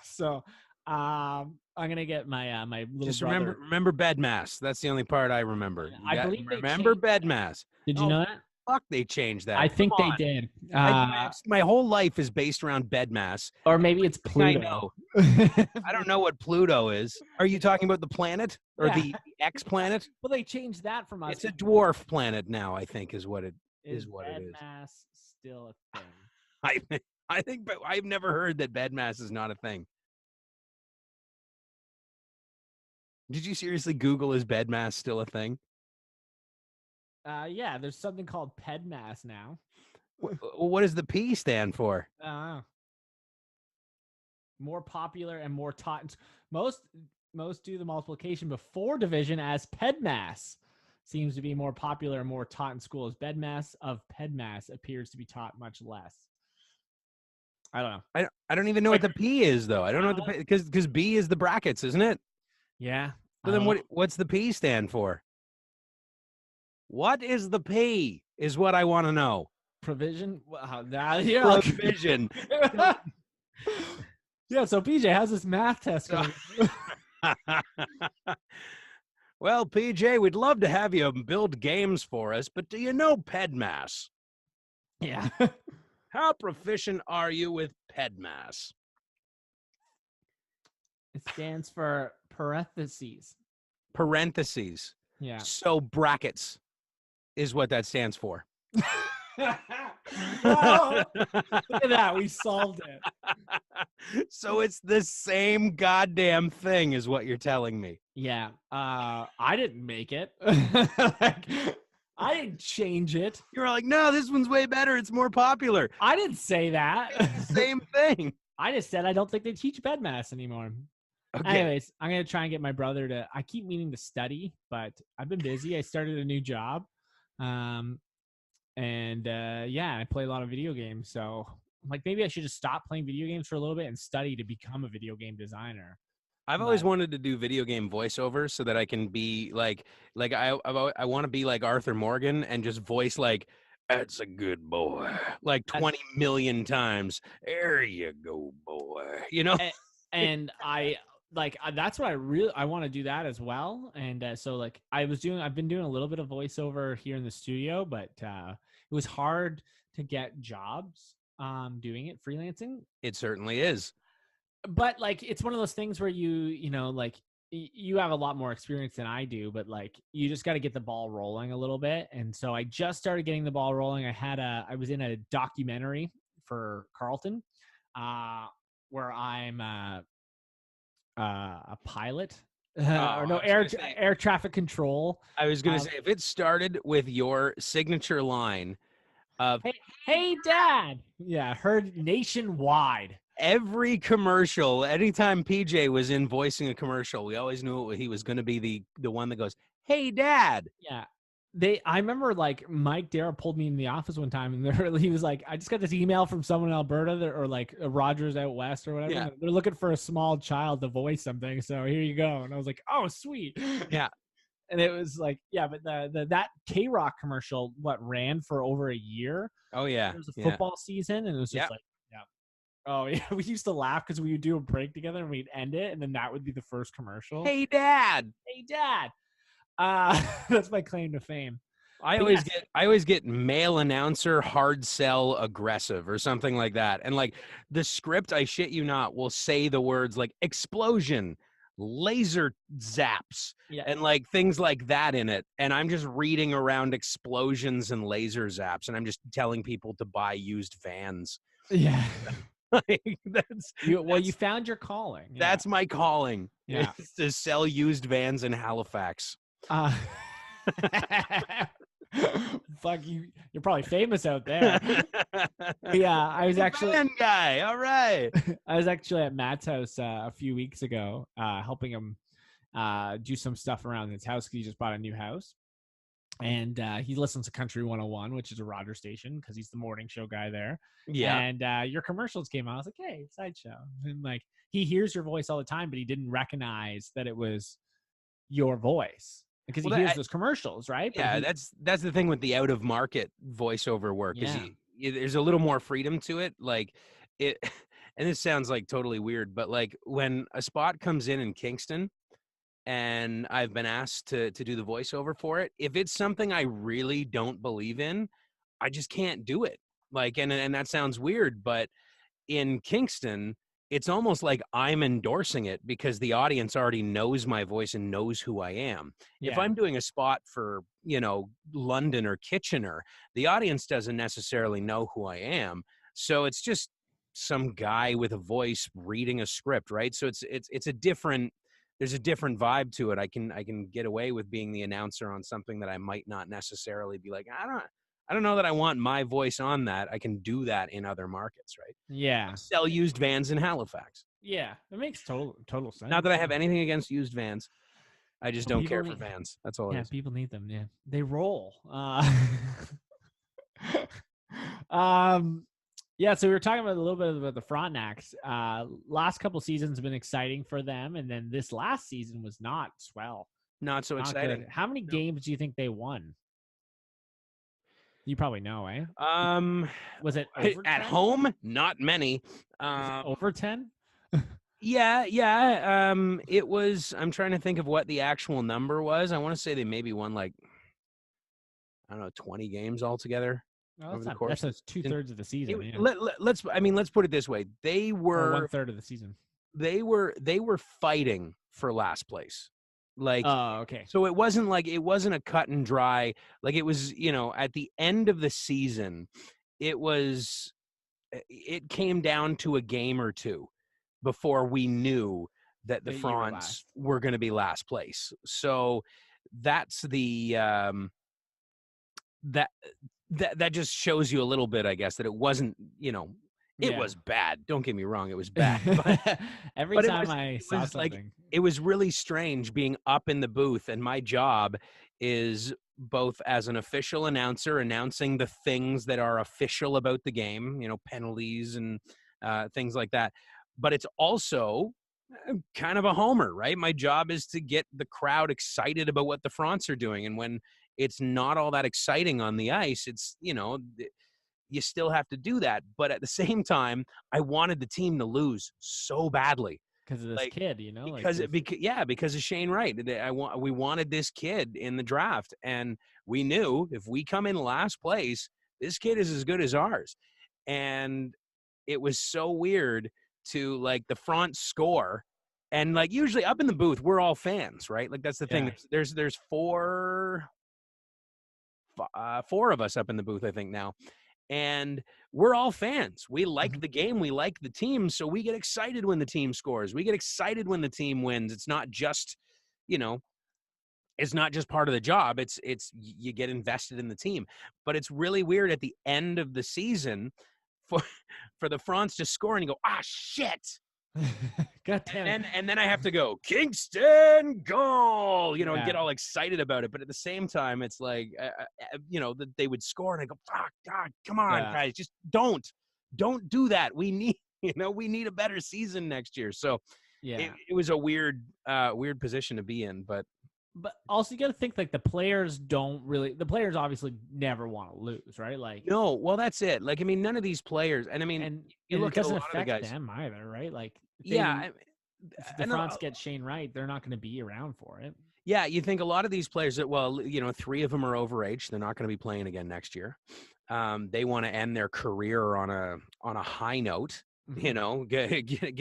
So I'm gonna get my my little just brother. remember BEDMAS. That's the only part I remember. I believe remember BEDMAS. Did you know that? Fuck, they changed that. I think they did. My whole life is based around BEDMAS. Or maybe it's Pluto. I don't know what Pluto is. Are you talking about the planet or the X planet? Well, they changed that from us. It's a dwarf planet now, I think, is what it is. BEDMAS still a thing? I think, but I've never heard that BEDMAS is not a thing. Did you seriously Google is BEDMAS still a thing? Yeah, there's something called PEDMAS now. What does the P stand for? More popular and more taught. Most do the multiplication before division as PEDMAS. Seems to be more popular and more taught in schools. BEDMAS of PEDMAS appears to be taught much less. I don't know. I don't even know what the P is, though. I don't know what the because B is the brackets, isn't it? Yeah. So then what's the P stand for? What is the P is what I want to know. Provision? Wow, now you're Provision. Yeah, so PJ, how's this math test going? Well, PJ, we'd love to have you build games for us, but do you know PEDMAS? Yeah. How proficient are you with PEDMAS? It stands for parentheses. Parentheses. Yeah. So brackets is what that stands for. Whoa! Look at that. We solved it. So it's the same goddamn thing is what you're telling me. Yeah. I didn't make it. Like, I didn't change it. You're like, no, this one's way better. It's more popular. I didn't say that. It's the same thing. I just said I don't think they teach bedmass anymore. Okay. Anyways, I'm going to try and get my brother to, I keep meaning to study, but I've been busy. I started a new job. Yeah, I play a lot of video games. So I'm like, maybe I should just stop playing video games for a little bit and study to become a video game designer. I've always wanted to do video game voiceover so that I can be like I want to be like Arthur Morgan and just voice like, that's a good boy, like 20 million times. There you go, boy. You know? And I like, that's what I want to do that as well. And so like I've been doing a little bit of voiceover here in the studio, but it was hard to get jobs doing it, freelancing. It certainly is. But like, it's one of those things where you know, like you have a lot more experience than I do, but like, you just got to get the ball rolling a little bit. And so I just started getting the ball rolling. I was in a documentary for Carlton, where I'm a pilot, or no, air traffic control. I was going to say, if it started with your signature line of, hey Dad. Yeah. Heard nationwide. Every commercial, anytime PJ was in voicing a commercial, we always knew he was going to be the one that goes, hey Dad. Yeah. I remember like Mike Dara pulled me in the office one time and he was like, I just got this email from someone in Alberta or like Rogers out west or whatever. Yeah. They're looking for a small child to voice something. So here you go. And I was like, oh, sweet. Yeah. And it was like, yeah, but that K-Rock commercial, ran for over a year. Oh yeah. It was a football season and it was just like, yeah. Oh yeah. We used to laugh because we would do a break together and we'd end it. And then that would be the first commercial. Hey Dad. Hey Dad. That's my claim to fame. I always get male announcer hard sell aggressive or something like that. And like the script, I shit you not, will say the words like explosion, laser zaps, and like things like that in it. And I'm just reading around explosions and laser zaps, and I'm just telling people to buy used vans. Yeah. That's you found your calling. Yeah. That's my calling. Yeah. Is to sell used vans in Halifax. Fuck you. You're probably famous out there. Yeah, I was actually fan guy. All right. I was actually at Matt's house a few weeks ago, helping him do some stuff around his house because he just bought a new house. And he listens to Country 101, which is a Roger station because he's the morning show guy there. Yeah. And your commercials came on. I was like, hey, Sideshow. And like, he hears your voice all the time, but he didn't recognize that it was your voice because he hears those commercials, right? Yeah, that's the thing with the out of market voiceover work is there's a little more freedom to it. Like it, and this sounds like totally weird, but like when a spot comes in Kingston and I've been asked to do the voiceover for it, if it's something I really don't believe in, I just can't do it. Like, and that sounds weird, but in Kingston, it's almost like I'm endorsing it because the audience already knows my voice and knows who I am. Yeah. If I'm doing a spot for, London or Kitchener, the audience doesn't necessarily know who I am. So it's just some guy with a voice reading a script, right? So it's a different, there's a different vibe to it. I can get away with being the announcer on something that I might not necessarily be like, I don't know that I want my voice on that. I can do that in other markets, right? Yeah. Sell used vans in Halifax. Yeah, it makes total sense. Not that I have anything against used vans. I just don't care for vans. That's all it is. Yeah, people need them. Yeah, they roll. Yeah, so we were talking about a little bit about the Frontenacs. Last couple seasons have been exciting for them, and then this last season was not swell. Not so exciting. Good. How many games do you think they won? You probably know, eh? Um, Was it over at 10? home, not many. Was it Um, over 10? yeah. It was. I'm trying to think of what the actual number was. I want to say they maybe won like, I don't know, 20 games altogether No, over that's the not. course That's of the season. 2/3 of the season. Yeah, Let's put it this way. They or were 1/3 of the season. they were fighting for last place. Like, Oh, okay. so it wasn't a cut and dry. Like, it was, at the end of the season, it was it came down to a game or two before we knew that the That you were France last. were going to be last place. So that's the that that just shows you a little bit, I guess, that it wasn't, it Yeah. was bad. Don't get me wrong, it was bad, but Every but time I it saw was like something. it was really strange being up in the booth, and my job is both as an official announcer, announcing the things that are official about the game, penalties and things like that. But it's also kind of a homer, right? My job is to get the crowd excited about what the France are doing, and when it's not all that exciting on the ice, it's you still have to do that. But at the same time, I wanted the team to lose so badly. Because of this Like, kid, like this. because of Shane Wright. We wanted this kid in the draft, and we knew if we come in last place, this kid is as good as ours. And it was so weird to, like, the front score, and, like, usually up in the booth we're all fans, right? Like, that's the thing. Yeah. There's four of us up in the booth, I think, now, and we're all fans. We like the game, we like the team, so we get excited when the team scores. We get excited when the team wins. It's not just, you know, it's not just part of the job. It's you get invested in the team. But it's really weird at the end of the season for for the France to score and you go, ah, shit. God damn it. And then I have to go, Kingston goal, and Yeah. get all excited about it. But at the same time, it's like, that they would score, and I go, fuck, God, come on, Yeah. guys, just don't do that. We need, we need a better season next year. So Yeah. it was a weird position to be in, but But also, you got to think like the players obviously never want to lose, right? Like, no, well, that's it. Like, I mean, none of these players, and I mean, and you it look at a doesn't lot of the affect guys. them either, right? Like, Yeah, if the and France get Shane Wright, they're not going to be around for it. yeah, you think a lot of these players that, well, three of them are overage. They're not going to be playing again next year. They want to end their career on a high note. Get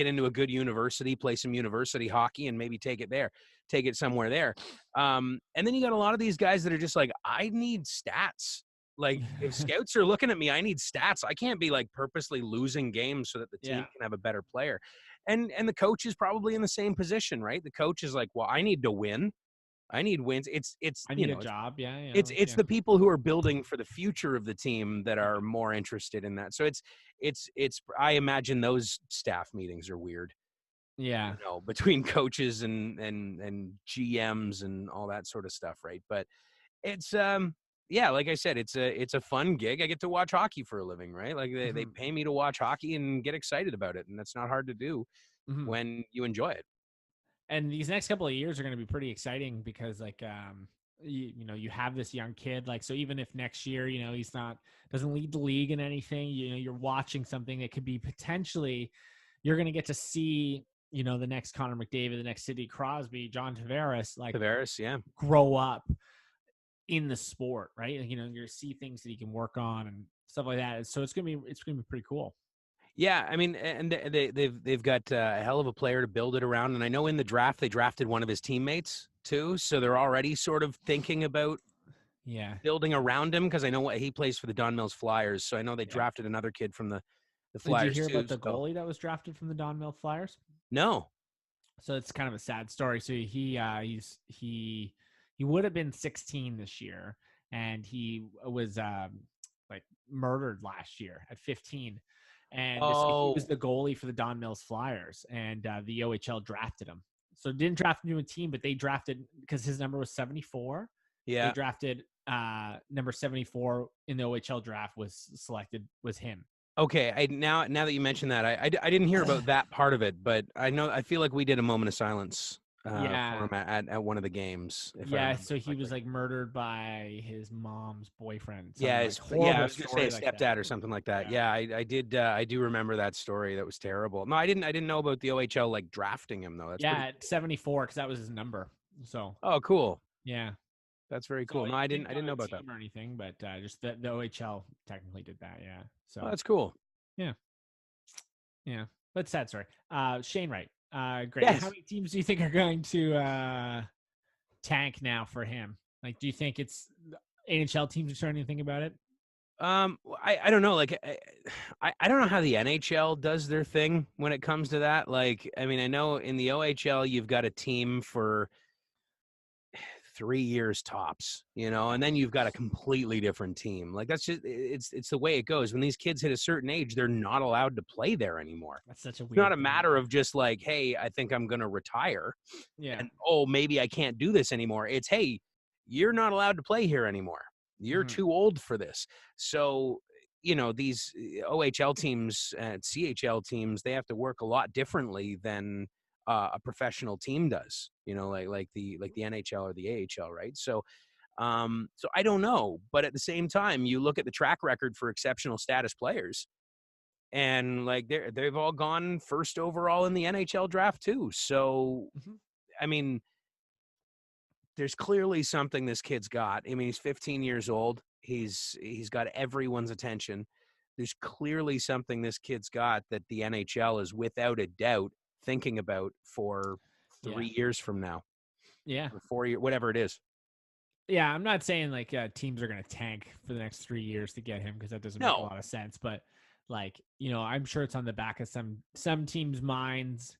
into a good university, play some university hockey, and maybe take it somewhere there. And then you got a lot of these guys that are just like, I need stats. Like, if scouts are looking at me, I need stats. I can't be, like, purposely losing games so that the team can have a better player. And the coach is probably in the same position, right? The coach is like, well, I need to win. I need wins. It's I need a job. Yeah. it's the people who are building for the future of the team that are more interested in that. So it's I imagine those staff meetings are weird, Yeah. between coaches and GMs and all that sort of stuff, right? But it's yeah, like I said, it's a fun gig. I get to watch hockey for a living, right? Like, they pay me to watch hockey and get excited about it, and that's not hard to do when you enjoy it. And these next couple of years are going to be pretty exciting because, like, you have this young kid, like, so even if next year, he's doesn't lead the league in anything, you're watching something that could be potentially, you're going to get to see, the next Connor McDavid, the next Sidney Crosby, John Tavares, like, Tavares, yeah, grow up in the sport, right? You're going to see things that he can work on and stuff like that. So it's going to be pretty cool. yeah. I mean, and they've got a hell of a player to build it around. And I know in the draft they drafted one of his teammates too, so they're already sort of thinking about building around him, because I know what he plays for the Don Mills Flyers. So I know they drafted another kid from the Flyers. Did you hear too, about the goalie that was drafted from the Don Mill Flyers? No. So it's kind of a sad story. So he would have been 16 this year, and he was like murdered last year at 15. And so he was the goalie for the Don Mills Flyers, and the OHL drafted him. So didn't draft him to a team, but they drafted, because his number was 74. Yeah. They drafted number 74 in the OHL draft was him. Okay, now that you mention that, I didn't hear about that part of it, but I feel like we did a moment of silence for Yeah. him at one of the games, if I Yeah, remember so he was correctly. like murdered by his mom's boyfriend. Some Yeah, like yeah, I horrible was gonna say a story like that. stepdad or something like that. Yeah. Yeah, I did. I do remember that story. That was terrible. No, I didn't know about the OHL like drafting him though. That's pretty Yeah, at cool. 74 because that was his number. So Oh, cool. yeah. That's very So cool. No, he I didn't go didn't to know a about that. team or anything, but just the OHL technically did that. Yeah. Oh, So that's cool. yeah, yeah. But sad story. Shane Wright. Great. How Yes. many teams do you think are going to tank now for him? Like, do you think it's NHL teams are starting to think about it? I don't know. Like, I don't know how the NHL does their thing when it comes to that. Like, I mean, I know in the OHL you've got a team for 3 years tops, and then you've got a completely different team. Like that's just it's the way it goes. When these kids hit a certain age, they're not allowed to play there anymore. That's such a It's not weird a thing. matter of just like, hey, I think I'm gonna retire, Yeah. and oh, maybe I can't do this anymore. It's hey, you're not allowed to play here anymore. You're Mhm. too old for this. So these OHL teams and CHL teams, they have to work a lot differently than a professional team does. Like the NHL or the AHL, right? So I don't know, but at the same time, you look at the track record for exceptional status players, and like they've all gone first overall in the NHL draft too. So Mhm. I mean, there's clearly something this kid's got. I mean, he's 15 years old. He's got everyone's attention. There's clearly something this kid's got that the NHL is without a doubt thinking about for Yeah. 3 years from now, Yeah. or 4 years, whatever it is. Yeah, I'm not saying like teams are going to tank for the next 3 years to get him because that doesn't make a No, lot of sense. But like, I'm sure it's on the back of some teams' minds.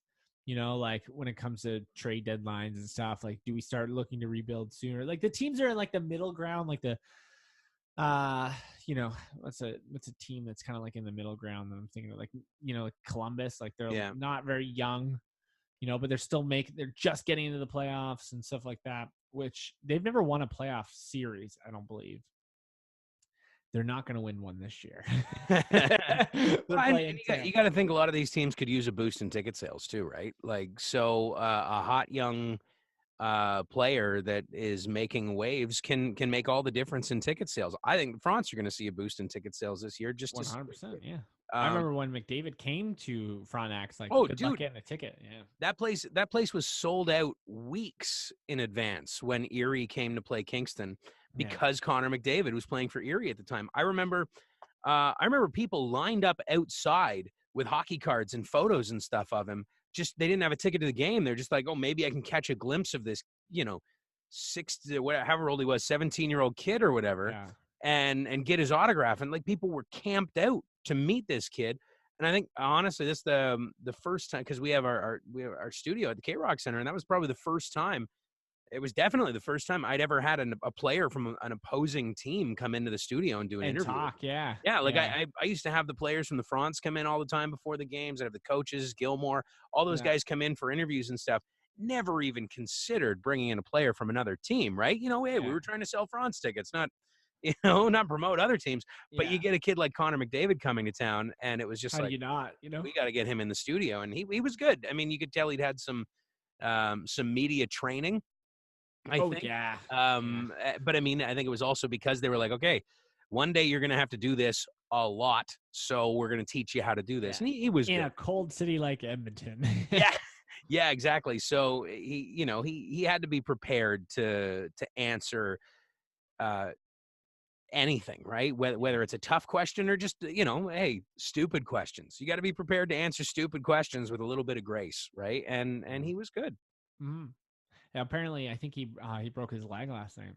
Like when it comes to trade deadlines and stuff. Like, do we start looking to rebuild sooner? Like the teams are in like the middle ground, like the uh, what's a team that's kind of like in the middle ground that I'm thinking of, like like Columbus. Like they're yeah. not very young, but they're just getting into the playoffs and stuff like that, which they've never won a playoff series, I don't believe. They're not going to win one this year. They're And playing you Tampa. got to think a lot of these teams could use a boost in ticket sales too, right? Like, so a hot young player that is making waves can make all the difference in ticket sales. I think the France are going to see a boost in ticket sales this year just to see. 100%. Yeah. I Um, remember when McDavid came to Frontenac, like, oh, good luck dude, getting a ticket. Yeah. that place was sold out weeks in advance when Erie came to play Kingston Yeah. because Connor McDavid was playing for Erie at the time. I remember people lined up outside with hockey cards and photos and stuff of him. Just they didn't have a ticket to the game. They're just like, oh, maybe I can catch a glimpse of this, you know, however old he was, 17-year-old kid or whatever, Yeah. and get his autograph. And like people were camped out to meet this kid. And I think honestly, this is the first time, because we have our studio at the K Rock Center, and that was probably the first time. It was definitely the first time I'd ever had a player from an opposing team come into the studio and do an And interview. talk. Yeah. Yeah, like Yeah. I used to have the players from the France come in all the time before the games. I have the coaches, Gilmore, all those Yeah. guys come in for interviews and stuff. Never even considered bringing in a player from another team, right? Hey, we Yeah. were trying to sell France tickets, not not promote other teams. But you Yeah. get a kid like Connor McDavid coming to town, and it was just How do like, you not, we got to get him in the studio, and he was good. I mean, you could tell he'd had some media training, I Oh, think. yeah. But I mean, I think it was also because they were like, okay, one day you're going to have to do this a lot, so we're going to teach you how to do this. Yeah. And he was In good. a cold city like Edmonton. Yeah, yeah, exactly. So he had to be prepared to answer anything, right? Whether it's a tough question or just hey, stupid questions. You got to be prepared to answer stupid questions with a little bit of grace, right? And he was good. Mhm. Yeah, apparently, I think he broke his leg last night.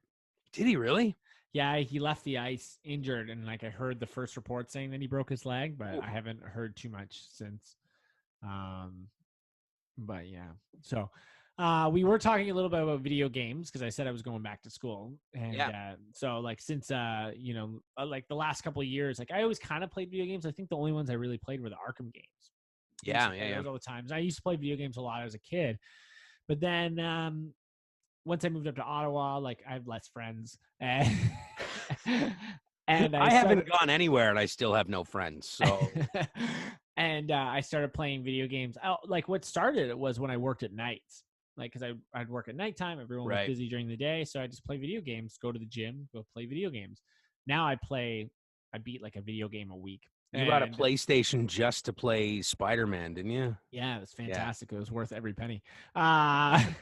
Did he really? Yeah, he left the ice injured, and like I heard the first report saying that he broke his leg, but Ooh. I haven't heard too much since. But yeah, so we were talking a little bit about video games because I said I was going back to school, and Yeah. so like since like the last couple of years, like I always kind of played video games. I think the only ones I really played were the Arkham games. I used Yeah, to yeah, play yeah. those all the times. I used to play video games a lot as a kid, but then once I moved up to Ottawa, like I have less friends, and and I I started haven't gone anywhere and I still have no friends. So and I started playing video games. Like what started it was when I worked at nights. like because I'd work at nighttime. Everyone was Right. busy during the day, so I just play video games. Go to the gym, go play video games. Now I beat like a video game a week. You got a And PlayStation just to play Spider-Man, didn't you? yeah, it was Yeah. fantastic. It was worth every penny. I'm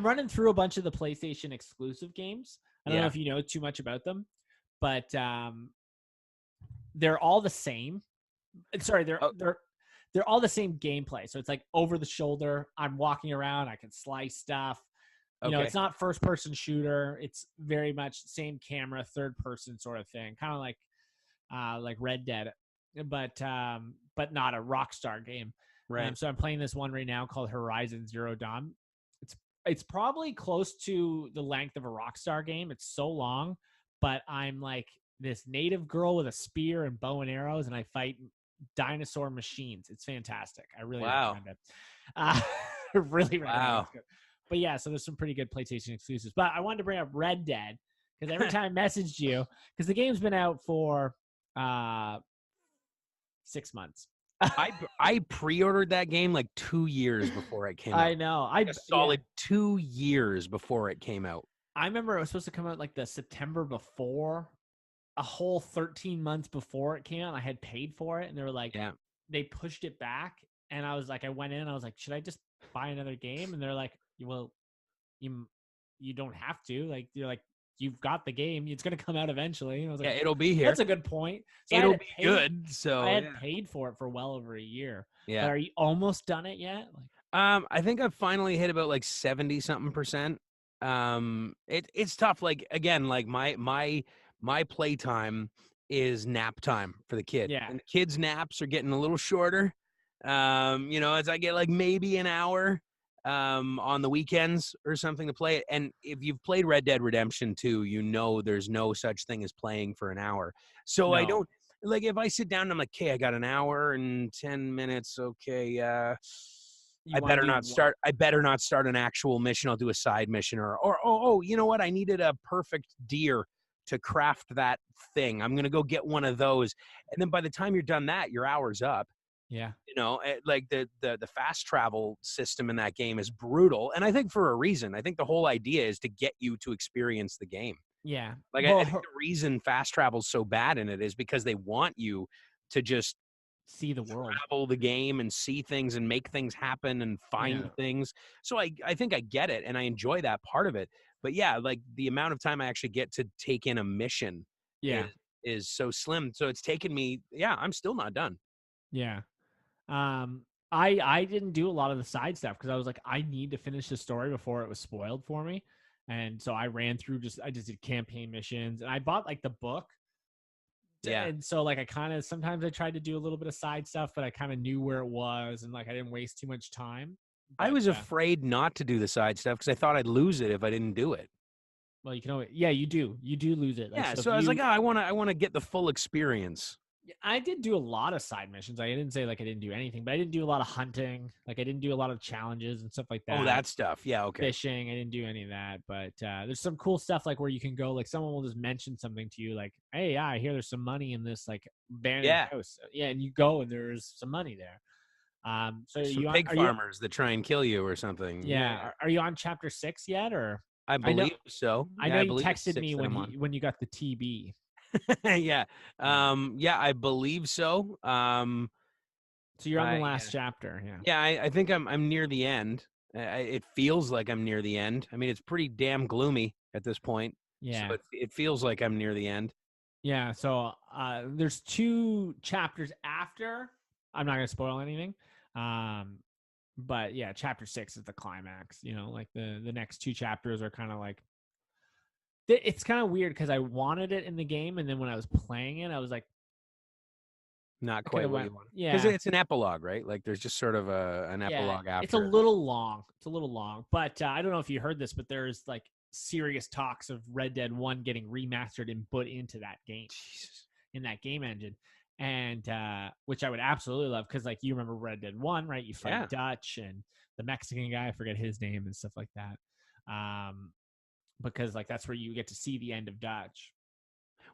running through a bunch of the PlayStation exclusive games. I don't know Yeah. if you know too much about them, but they're all the same. Sorry, Oh, they're all the same gameplay. So it's like over the shoulder. I'm walking around. I can slice stuff. You know, okay. it's not first person shooter. It's very much same camera, third person sort of thing, kind of like Red Dead, but not a Rockstar game. Right. So I'm playing this one right now called Horizon Zero Dawn. It's probably close to the length of a Rockstar game. It's so long, but I'm like this native girl with a spear and bow and arrows, and I fight dinosaur machines. It's fantastic. I really Wow. recommend it. Really recommend it. Wow. It's good. But yeah, so there's some pretty good PlayStation exclusives. But I wanted to bring up Red Dead because every time I messaged you, because the game's been out for 6 months. I pre-ordered that game like 2 years before it came out. I know. A solid 2 years before it came out. I remember it was supposed to come out like the September before, a whole 13 months before it came out. I had paid for it, and they were like, Yeah. they pushed it back, and I was like, I went in, and I was like, should I just buy another game? And they're like, well, you don't have to. Like, you're like, you've got the game. It's going to come out eventually. And I was like, Yeah, it'll be here. That's a good point. So it'll be good. So I had paid for it for well over a year. Yeah. But are you almost done it yet? Like, I think I've finally hit about like 70-something%. It's tough. Like again, like my playtime is nap time for the kid. Yeah. And the kids' naps are getting a little shorter. As I get like maybe an hour on the weekends or something to play it. And if you've played Red Dead Redemption 2, you know there's no such thing as playing for an hour. So I don't like if I sit down and I'm like, okay, I got an hour and 10 minutes. Okay, I better not start an actual mission. I'll do a side mission or you know what? I needed a perfect deer to craft that thing. I'm gonna go get one of those. And then by the time you're done that, your hour's up. Yeah. Like the fast travel system in that game is brutal. And I think for a reason. I think the whole idea is to get you to experience the game. Yeah. Like I think the reason fast travel's so bad in it is because they want you to just see the world, travel the game and see things and make things happen and find things. So I think I get it and I enjoy that part of it. But yeah, like the amount of time I actually get to take in a mission is so slim. So it's taken me, I'm still not done. Yeah. I didn't do a lot of the side stuff because I was like, I need to finish the story before it was spoiled for me. And so I ran through I just did campaign missions and I bought like the book. Yeah. And so like sometimes I tried to do a little bit of side stuff, but I kind of knew where it was and like I didn't waste too much time. But, I was afraid not to do the side stuff because I thought I'd lose it if I didn't do it. Well, you can always, you do lose it. Like, so I was like, I want to get the full experience. I did do a lot of side missions. I didn't say like I didn't do anything, but I didn't do a lot of hunting. Like I didn't do a lot of challenges and stuff like that. Oh, that stuff. Yeah, okay. Fishing. I didn't do any of that. But there's some cool stuff like where you can go, like someone will just mention something to you like, hey, I hear there's some money in this like abandoned house. Yeah, and you go and there's some money there. So some pig farmers that try and kill you or something. Yeah. Are you on chapter 6 yet? Or I believe so. I know you texted me when you got the TB. Yeah. I believe so. So you're on the last chapter. Yeah, I think I'm near the end. It feels like I'm near the end. I mean, it's pretty damn gloomy at this point. Yeah. So it feels like I'm near the end. Yeah. So there's 2 chapters after. I'm not going to spoil anything. But yeah, chapter 6 is the climax. Like the next 2 chapters are kind of like, it's kind of weird because I wanted it in the game, and then when I was playing it, I was like, not quite what you want. Yeah, because it's an epilogue, right? Like there's just sort of an epilogue after. It's a little long. But I don't know if you heard this, but there's like serious talks of Red Dead 1 getting remastered and put into that game, in that game engine, and which I would absolutely love because like you remember Red Dead 1, right? You fight Dutch and the Mexican guy, I forget his name and stuff like that. Because like that's where you get to see the end of Dutch.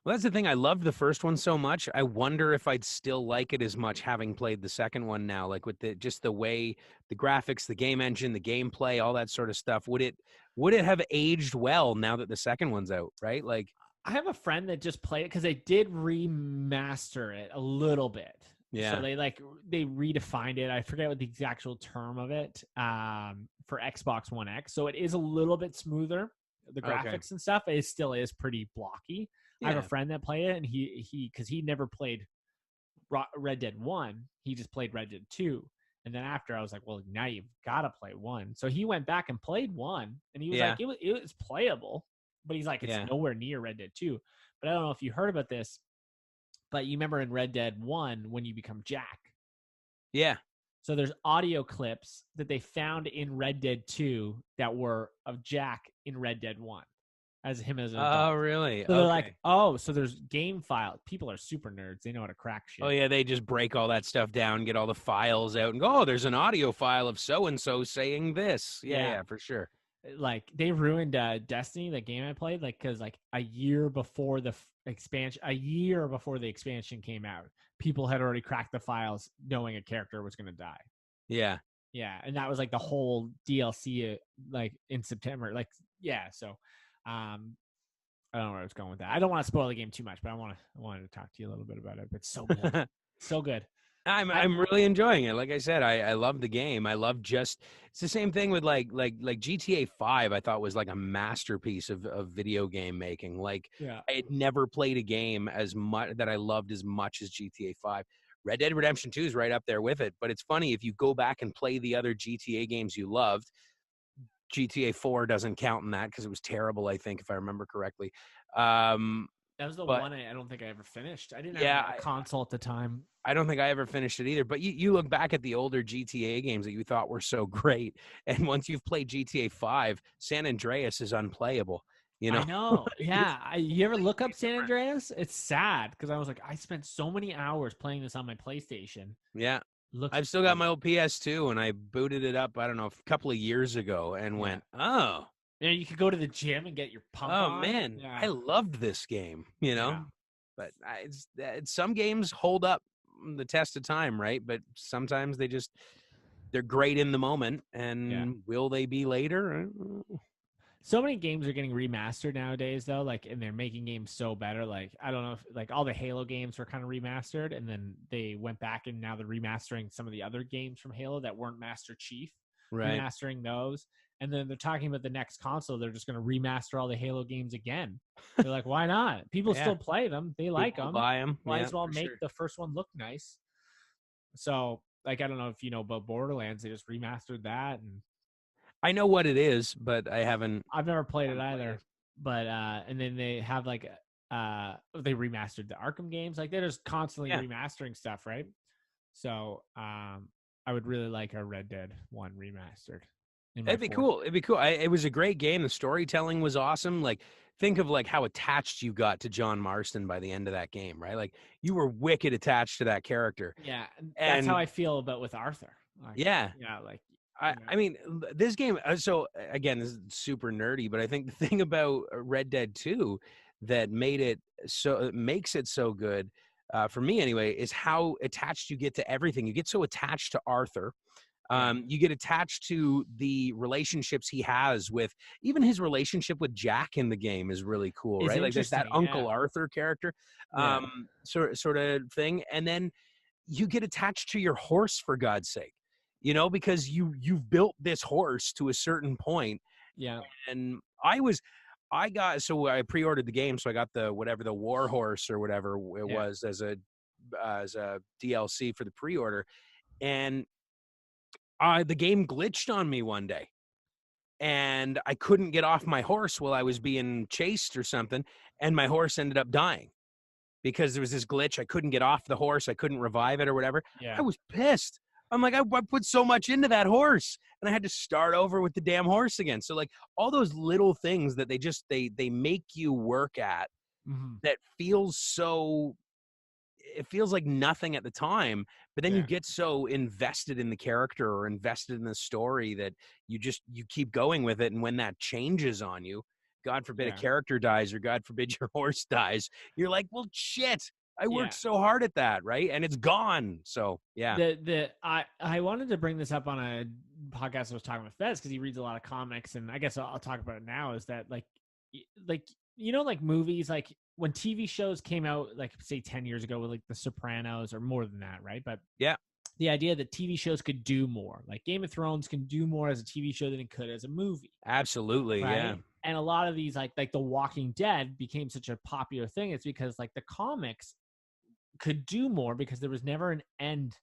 Well, that's the thing. I loved the first one so much. I wonder if I'd still like it as much having played the second one now, like with the just the way the graphics, the game engine, the gameplay, all that sort of stuff. Would it have aged well now that the second one's out, right? Like, I have a friend that just played it because they did remaster it a little bit. So yeah. they redefined it. I forget what the actual term of it for Xbox One X. So it is a little bit smoother. The Okay. graphics and stuff, it still is pretty blocky. I have Yeah. a friend that played it, and he because he never played Red Dead 1, he just played Red Dead 2. And then after, I was like, well, now you've got to play 1. So he went back and played 1, and he was Yeah. like, it was playable, but he's like, it's Yeah. nowhere near Red Dead 2. But I don't know if you heard about this, but you remember in Red Dead 1 when you become Jack. Yeah. So there's audio clips that they found in Red Dead 2 that were of Jack in Red Dead 1 as him as an Oh, adult. really? So they're Okay. like, oh, so there's game files. People are super nerds. They know how to crack shit. Oh, yeah, they just break all that stuff down, get all the files out, and go, oh, there's an audio file of so-and-so saying this. Yeah, for sure. Like, they ruined Destiny, the game I played, like, because, like, a year before the expansion came out, people had already cracked the files knowing a character was going to die. Yeah. Yeah, and that was, like, the whole DLC, like, in September. Like, yeah, so, I don't know where I was going with that. I don't want to spoil the game too much, but I wanted to talk to you a little bit about it. It's so good. So good. I'm really enjoying it. Like I said, I love the game. I love it's the same thing with like GTA 5. I thought was like a masterpiece of video game making. Like, Yeah. I had never played a game as much that I loved as much as GTA 5. Red Dead Redemption 2 is right up there with it. But it's funny, if you go back and play the other GTA games you loved, GTA 4 doesn't count in that because it was terrible, I think, if I remember correctly. That was the But one I don't think I ever finished. I didn't yeah, have a console at the time. I don't think I ever finished it either. But you look back at the older GTA games that you thought were so great, and once you've played GTA 5, San Andreas is unplayable. You know, I know. Yeah. You ever look up San Andreas? It's sad because I was like, I spent so many hours playing this on my PlayStation. yeah. Looks I've still got my old PS2, and I booted it up, I don't know, a couple of years ago, and went, oh, you could go to the gym and get your pump oh on. man, Yeah. I loved this game. You know, Yeah. but some games hold up the test of time, right? But sometimes they're great in the moment, and will they be later? So many games are getting remastered nowadays, though. Like, and they're making games so better. Like, I don't know if like all the Halo games were kind of remastered, and then they went back and now they're remastering some of the other games from Halo that weren't Master Chief. Right. Remastering those, and then they're talking about the next console. They're just going to remaster all the Halo games again. They're like, why not? People still play them. They like them. Buy them. Might as well make the first one look nice. So, like, I don't know if you know about Borderlands. They just remastered that, and I know what it is, but I've never played it either. But and then they have like they remastered the Arkham games. Like, they're just constantly remastering stuff, right? So I would really like a Red Dead 1 remastered. It'd be cool. It'd be cool. It was a great game. The storytelling was awesome. Like, think of like how attached you got to John Marston by the end of that game, right? Like, you were wicked attached to that character. Yeah, that's how I feel about with Arthur. Like, yeah, like. I mean, this game. So again, this is super nerdy, but I think the thing about Red Dead 2 that makes it so good, for me anyway, is how attached you get to everything. You get so attached to Arthur. You get attached to the relationships he has with, even his relationship with Jack in the game is really cool, right? Like, there's that Uncle Arthur character, sort of thing, and then you get attached to your horse, for God's sake. You know, because you've built this horse to a certain point. Yeah. And I pre-ordered the game, so I got the war horse or whatever it was as a DLC for the pre-order. And the game glitched on me one day. And I couldn't get off my horse while I was being chased or something, and my horse ended up dying because there was this glitch. I couldn't get off the horse. I couldn't revive it or whatever. Yeah. I was pissed. I'm like, I put so much into that horse, and I had to start over with the damn horse again. So, like, all those little things that they make you work at, that it feels like nothing at the time, but then you get so invested in the character or invested in the story that you keep going with it. And when that changes on you, God forbid a Yeah. character dies or God forbid your horse dies, you're like, well, shit, I Yeah. worked so hard at that, right? And it's gone. So yeah, I wanted to bring this up on a podcast I was talking with Fez because he reads a lot of comics, and I guess I'll talk about it now. Is that like like movies, like when TV shows came out, like say 10 years ago with like The Sopranos or more than that, right? But yeah, the idea that TV shows could do more, like Game of Thrones can do more as a TV show than it could as a movie, absolutely, right? yeah, And a lot of these like The Walking Dead became such a popular thing. It's because like the comics could do more because there was never an end.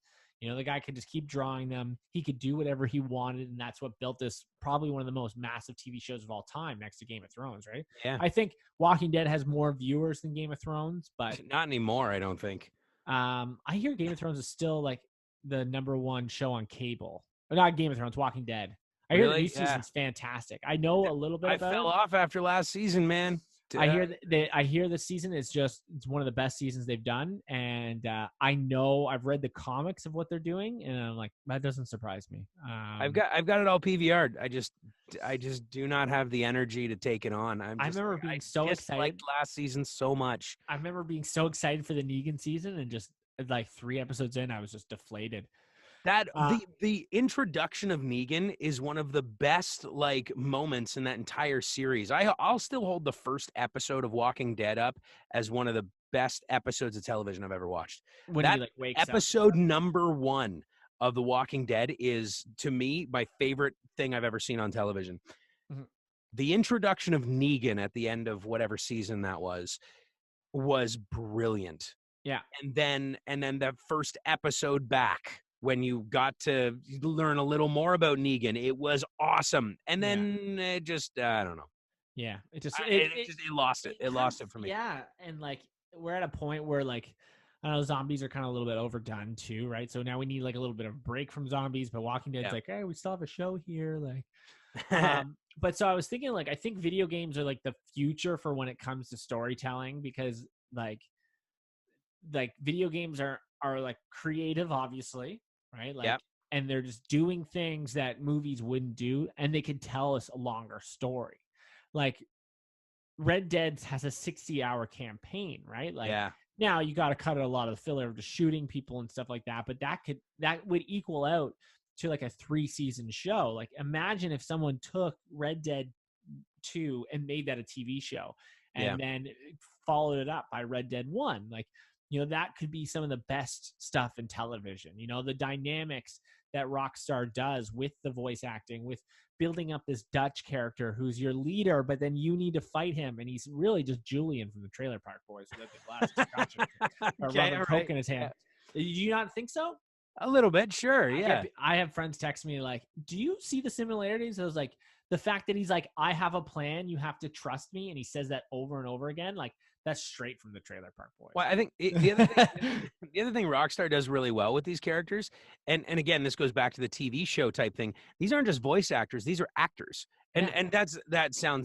The guy could just keep drawing them. He could do whatever he wanted, and that's what built this probably one of the most massive TV shows of all time, next to Game of Thrones, right? yeah. I think Walking Dead has more viewers than Game of Thrones, but Not anymore, I don't think. I hear Game of Thrones is still like the number one show on cable. Or not Game of Thrones, Walking Dead. I hear the new Really? Yeah. season's fantastic. I know a little bit I about fell it. off after last season, man. I hear I hear the season is it's one of the best seasons they've done, and I know I've read the comics of what they're doing, and I'm like, that doesn't surprise me. I've got it all PVR'd. I just do not have the energy to take it on. I remember being so excited. Liked last season so much. I remember being so excited for the Negan season, and just like 3 episodes in, I was just deflated. That the introduction of Negan is one of the best like moments in that entire series. I'll still hold the first episode of Walking Dead up as one of the best episodes of television I've ever watched. When that he like wakes episode number 1 of The Walking Dead is, to me, my favorite thing I've ever seen on television. Mhm. The introduction of Negan at the end of whatever season that was brilliant. Yeah. And then the first episode back, when you got to learn a little more about Negan, it was awesome. And then it just, I don't know. Yeah. It lost it. It lost it for me. Yeah. And like, we're at a point where like, I know zombies are kind of a little bit overdone too, right? So now we need like a little bit of break from zombies, but Walking Dead's like, hey, we still have a show here. Like, but so I was thinking, like, I think video games are like the future for when it comes to storytelling, because like video games are like creative, obviously, right? Like, and they're just doing things that movies wouldn't do, and they can tell us a longer story. Like Red Dead has a 60-hour campaign, right? Like, now you got to cut out a lot of the filler of just shooting people and stuff like that, but that would equal out to like a 3-season show. Like, imagine if someone took Red Dead 2 and made that a TV show, and then followed it up by Red Dead 1. Like, that could be some of the best stuff in television. The dynamics that Rockstar does with the voice acting, with building up this Dutch character who's your leader, but then you need to fight him, and he's really just Julian from the Trailer Park Boys with the glass scotch or rubber coke in his hand. Do you not think so? A little bit, sure, yeah. I have friends text me like, do you see the similarities? I was like, the fact that he's like, I have a plan, you have to trust me, and he says that over and over again, like, that's straight from the Trailer Park Boys. Well, I think the other thing Rockstar does really well with these characters, and again, this goes back to the TV show type thing. These aren't just voice actors; these are actors, and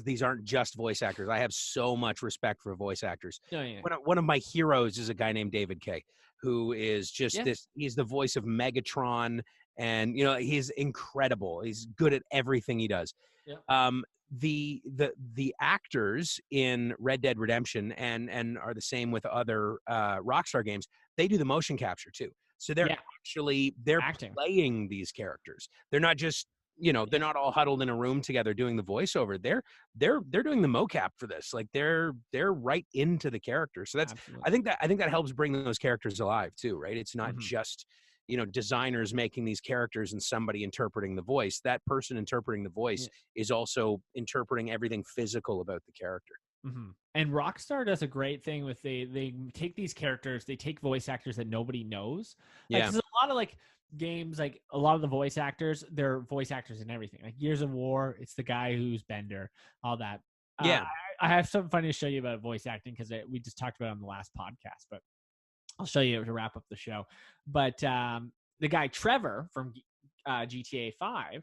these aren't just voice actors. I have so much respect for voice actors. Oh, yeah. One of my heroes is a guy named David Kay, who is just this. He's the voice of Megatron, and he's incredible. He's good at everything he does. Yeah. The actors in Red Dead Redemption and are the same with other Rockstar games. They do the motion capture too, so they're acting. Playing these characters. They're not just they're not all huddled in a room together doing the voiceover. They're doing the mocap for this. Like they're right into the character. So that's absolutely. I think that helps bring those characters alive too, right? It's not just designers making these characters and somebody interpreting the voice. That person interpreting the voice is also interpreting everything physical about the character. Mm-hmm. And Rockstar does a great thing with they take these characters, they take voice actors that nobody knows. Like, there's a lot of like games, like a lot of the voice actors, they're voice actors in everything. Like Gears of War, it's the guy who's Bender, all that. I have something funny to show you about voice acting because we just talked about it on the last podcast, but I'll show you to wrap up the show. But the guy Trevor from GTA 5,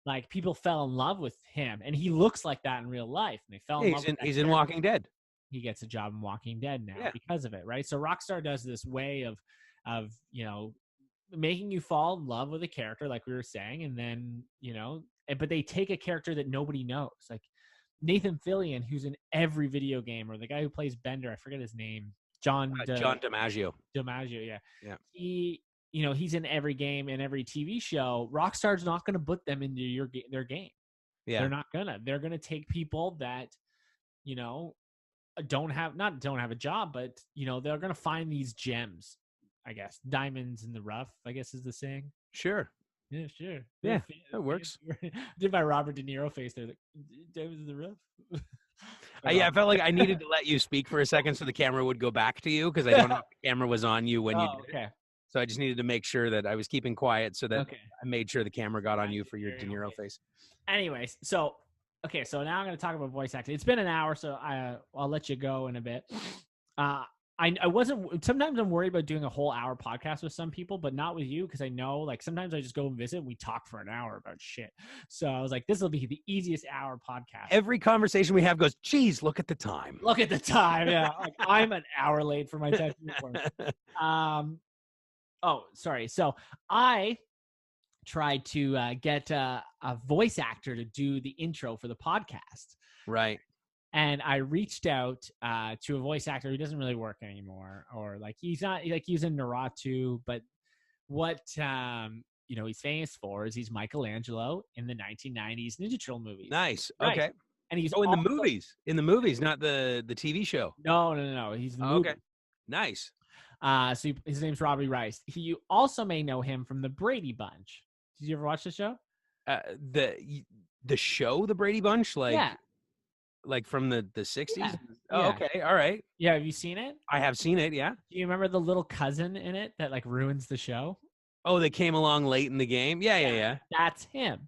like people fell in love with him, and he looks like that in real life. And they fell in love with he's in Walking Dead. He gets a job in Walking Dead now because of it, right? So Rockstar does this way of making you fall in love with a character, like we were saying, and then but they take a character that nobody knows. Like Nathan Fillion, who's in every video game, or the guy who plays Bender, I forget his name, John DiMaggio. DiMaggio, yeah. Yeah. He's in every game and every TV show. Rockstar's not going to put them into their game. Yeah. They're not gonna. They're gonna take people that, don't have a job, but they're gonna find these gems. I guess diamonds in the rough, I guess, is the saying. Sure. Yeah, sure. Yeah, that works. Did my Robert De Niro face there, like diamonds in the rough. I felt like I needed to let you speak for a second so the camera would go back to you, because I don't know if the camera was on you when you did it. So I just needed to make sure that I was keeping quiet so that I made sure the camera got on you for your De Niro face. Anyways, so now I'm going to talk about voice acting. It's been an hour, so I'll let you go in a bit. I wasn't. Sometimes I'm worried about doing a whole hour podcast with some people, but not with you, because I know, like, sometimes I just go and visit and we talk for an hour about shit. So I was like, this will be the easiest hour podcast. Every conversation we have goes, geez, look at the time. Look at the time. Yeah, like, I'm an hour late for my text report. Oh, sorry. So I tried to get a voice actor to do the intro for the podcast. Right. And I reached out to a voice actor who doesn't really work anymore, or like he's not, like, he's in Naruto, but what he's famous for is he's Michelangelo in the 1990s Ninja Turtle movies. Nice. Right. Okay. And he's in the movies. In the movies, not the TV show. No. He's in the movie. Okay. Nice. So his name's Robbie Rice. You also may know him from the Brady Bunch. Did you ever watch the show? The show, the Brady Bunch, like from the 60s? Yeah. Oh, Yeah. Okay. All right. Yeah, have you seen it? I have seen it, yeah. Do you remember the little cousin in it that, like, ruins the show? Oh, they came along late in the game? Yeah. That's him.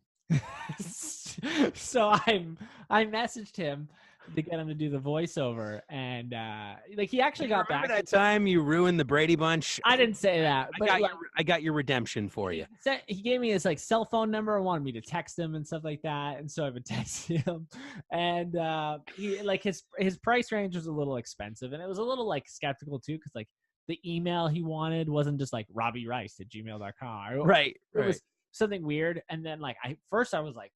So I messaged him to get him to do the voiceover, and he actually got back. Remember that time you ruined the Brady Bunch? I didn't say that, but I got your redemption for you. He gave me his cell phone number, wanted me to text him and stuff like that, and so I've been texting him. And he his price range was a little expensive, and it was a little skeptical too, because the email he wanted wasn't just RobbieRice@gmail.com. Right. It was something weird, and then I was like,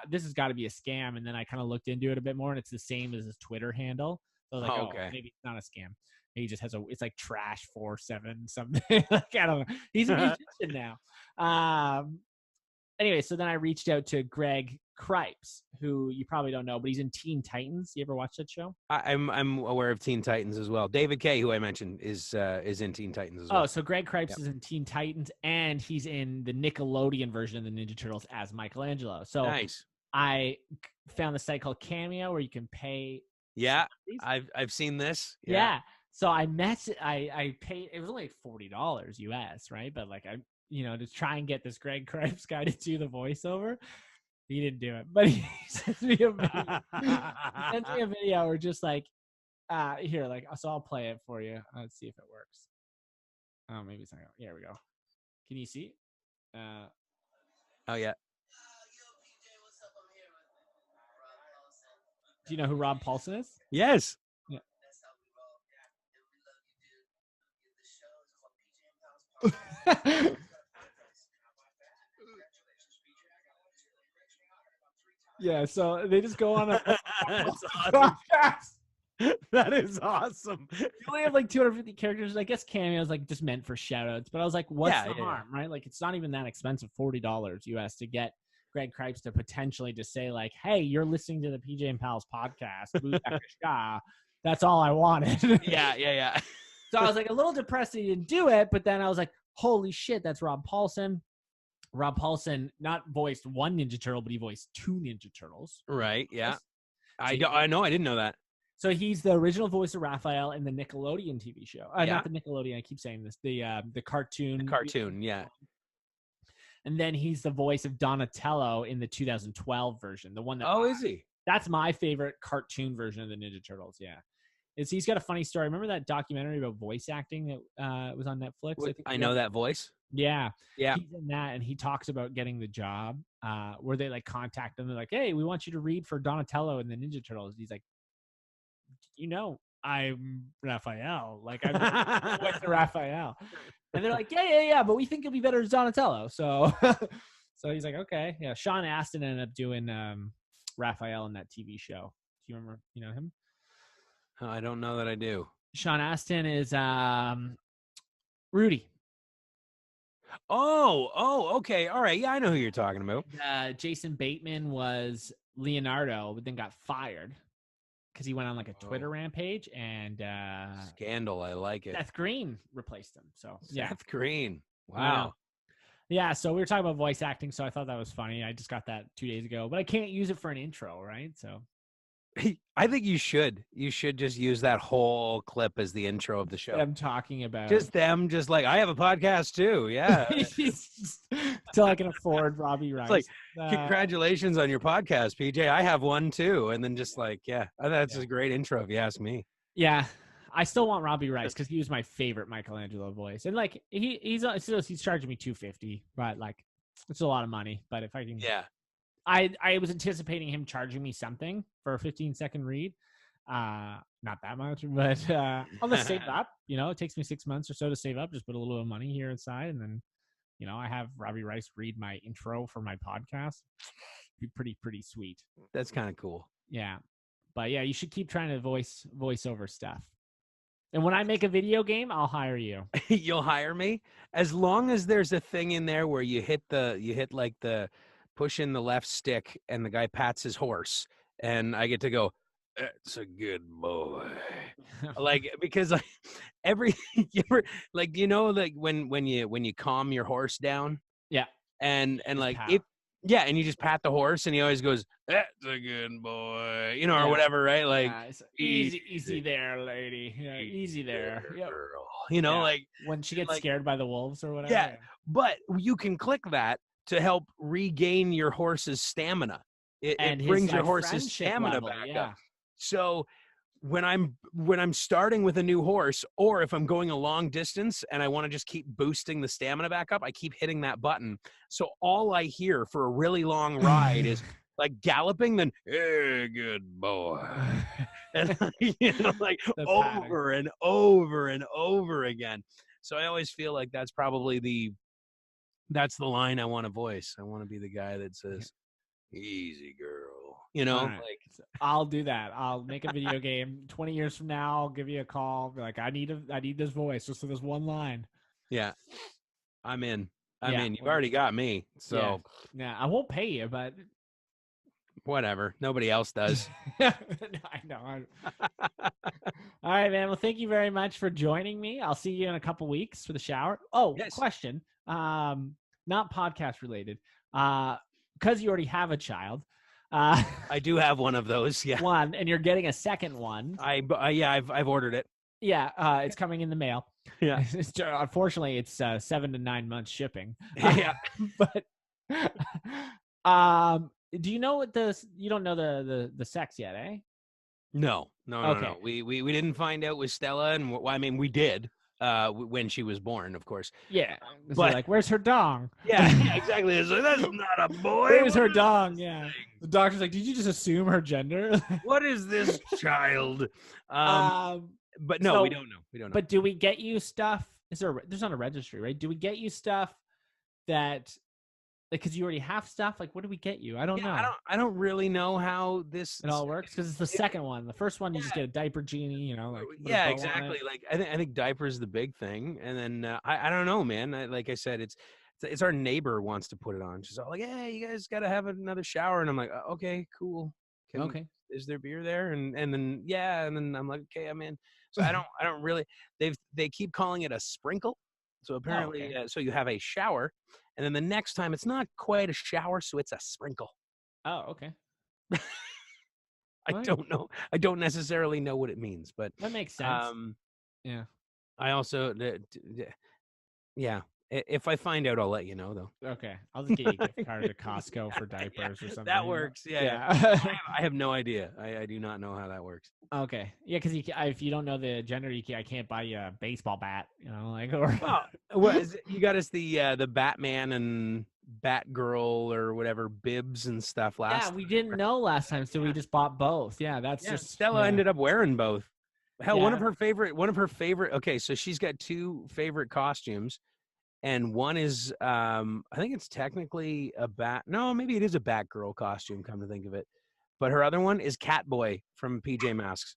this has got to be a scam. And then I kind of looked into it a bit more, and it's the same as his Twitter handle. So I was like, okay, maybe it's not a scam. Maybe he just has it's like trash47 something. I don't know. He's a musician now. Anyway, so then I reached out to Greg Cripes, who you probably don't know, but he's in Teen Titans. You ever watch that show? I'm aware of Teen Titans as well. David Kaye, who I mentioned, is in Teen Titans as well. Oh, so Greg Cripes is in Teen Titans, and he's in the Nickelodeon version of the Ninja Turtles as Michelangelo. So nice. I found the site called Cameo where you can pay. Yeah, I've seen this. Yeah. So I paid. It was only $40 US, right? But to try and get this Greg Cripes guy to do the voiceover. He didn't do it, but he sent me a video. Where just here, so I'll play it for you. Let's see if it works. Oh, maybe it's not. Here we go. Can you see? Oh yeah. Do you know who Rob Paulson is? Yes. Yeah. Yeah, so they just go on a That's awesome. That is awesome. You only have 250 characters. I guess Cameo is just meant for shout outs, but I was like, what's the harm, right? It's not even that expensive, $40 US to get Greg Cripes to potentially just say hey, you're listening to the PJ and Pals podcast. That's all I wanted. Yeah. So I was a little depressed that he didn't do it, but then I was like, holy shit, that's Rob Paulson. Rob Paulson not voiced one Ninja Turtle, but he voiced two Ninja Turtles. Right, yeah. I know. I didn't know that. So he's the original voice of Raphael in the Nickelodeon TV show. Not the Nickelodeon. I keep saying this. The cartoon. The cartoon, yeah. And then he's the voice of Donatello in the 2012 version. The one that. Oh, is he? That's my favorite cartoon version of the Ninja Turtles. Yeah. He's got a funny story. Remember that documentary about voice acting that was on Netflix? I know that voice. Yeah. He's in that, and he talks about getting the job where they contact him. They're like, hey, we want you to read for Donatello and the Ninja Turtles. And he's like, I'm Raphael. I'm with Raphael. And they're like, yeah, but we think you'll be better as Donatello. So so he's like, okay. Yeah. Sean Astin ended up doing Raphael in that TV show. Do you remember? You know him? Oh, I don't know that I do. Sean Astin is Rudy. Oh, okay. All right. Yeah, I know who you're talking about. Jason Bateman was Leonardo, but then got fired because he went on like a Twitter rampage, and Scandal. I like it. Seth Green replaced him. So Seth Green. I Wow. know. Yeah, so we were talking about voice acting, so I thought that was funny. I just got that 2 days ago, but I can't use it for an intro, right? So I think you should. You should just use that whole clip as the intro of the show. I'm talking about Just them, just like, I have a podcast too. Yeah. till I can afford Robbie Rice. It's like, congratulations on your podcast, PJ. I have one too. And then just like, yeah, that's a great intro if you ask me. Yeah. I still want Robbie Rice because he was my favorite Michelangelo voice, and like he's charging me $250, but like it's a lot of money. But if I can, I was anticipating him charging me something for a 15-second read, not that much, but I'll just save up. You know, it takes me 6 months or so to save up. Just put a little bit of money here inside, and then I have Robbie Rice read my intro for my podcast. Be pretty sweet. That's kind of cool. Yeah, but yeah, you should keep trying to voice over stuff. And when I make a video game, I'll hire you. You'll hire me as long as there's a thing in there where you hit like the push in the left stick and the guy pats his horse and I get to go, "That's a good boy." Like, because like like when you calm your horse down, and like and you just pat the horse and he always goes, "That's a good boy," or whatever, right? Like, easy there, lady. Yeah, easy there, girl. Like when she gets scared by the wolves or whatever. Yeah, but you can click that to help regain your horse's stamina. It brings your horse's stamina back up. So when I'm starting with a new horse, or if I'm going a long distance and I want to just keep boosting the stamina back up, I keep hitting that button. So all I hear for a really long ride is like galloping, then, "Hey, good boy." And like over and over and over again. So I always feel like that's probably that's the line I want to voice. I want to be the guy that says, "Easy, girl." Right. Like, I'll do that. I'll make a video game 20 years from now. I'll give you a call. Be like, I need this voice just for this one line. Yeah, I'm in. You've already got me. So yeah, I won't pay you, but whatever. Nobody else does. I know. All right, man. Well, thank you very much for joining me. I'll see you in a couple weeks for the shower. Oh, yes. Question. Not podcast related. Because you already have a child. I do have one of those. Yeah. One, and you're getting a second one. I've ordered it. Yeah. It's coming in the mail. Yeah. Unfortunately, it's 7 to 9 months shipping. Yeah. But do you know you don't know the sex yet, eh? No. We didn't find out with Stella, and we did when she was born, of course. Yeah, but like, where's her dong? Yeah, exactly. It's like, that's not a boy. Where's her dong? Yeah. The doctor's like, did you just assume her gender? What is this child? But no, we don't know. We don't know. But do we get you stuff? There's not a registry, right? Do we get you stuff that, like, because you already have stuff? Like, what do we get you? I don't know. I don't really know how it all works, because it's the second one. The first one, you just get a diaper genie, like. Yeah, exactly. Like, I think diapers the big thing, and then I don't know, man. Like I said, it's our neighbor wants to put it on. She's all like, "Hey, you guys got to have another shower," and I'm like, "Okay, cool. Okay. Is there beer there?" And then and then I'm like, "Okay, I'm in." So I don't really. They keep calling it a sprinkle. So apparently, so you have a shower, and then the next time it's not quite a shower, so it's a sprinkle. Oh, okay. I don't know. I don't necessarily know what it means, but that makes sense. Yeah. I also, yeah. If I find out, I'll let you know, though. Okay, I'll just get you a gift card to Costco for diapers or something. That works. Yeah. I have no idea. I do not know how that works. Okay. Yeah, because if you don't know the gender, I can't buy you a baseball bat. Or. Well, you got us the Batman and Batgirl or whatever bibs and stuff last. Yeah, we didn't know last time, so we just bought both. Yeah, that's just Stella ended up wearing both. Hell, one of her favorite. Okay, so she's got two favorite costumes. And one is, I think it's technically a maybe it is a Batgirl costume, come to think of it. but her other one is Catboy from PJ Masks.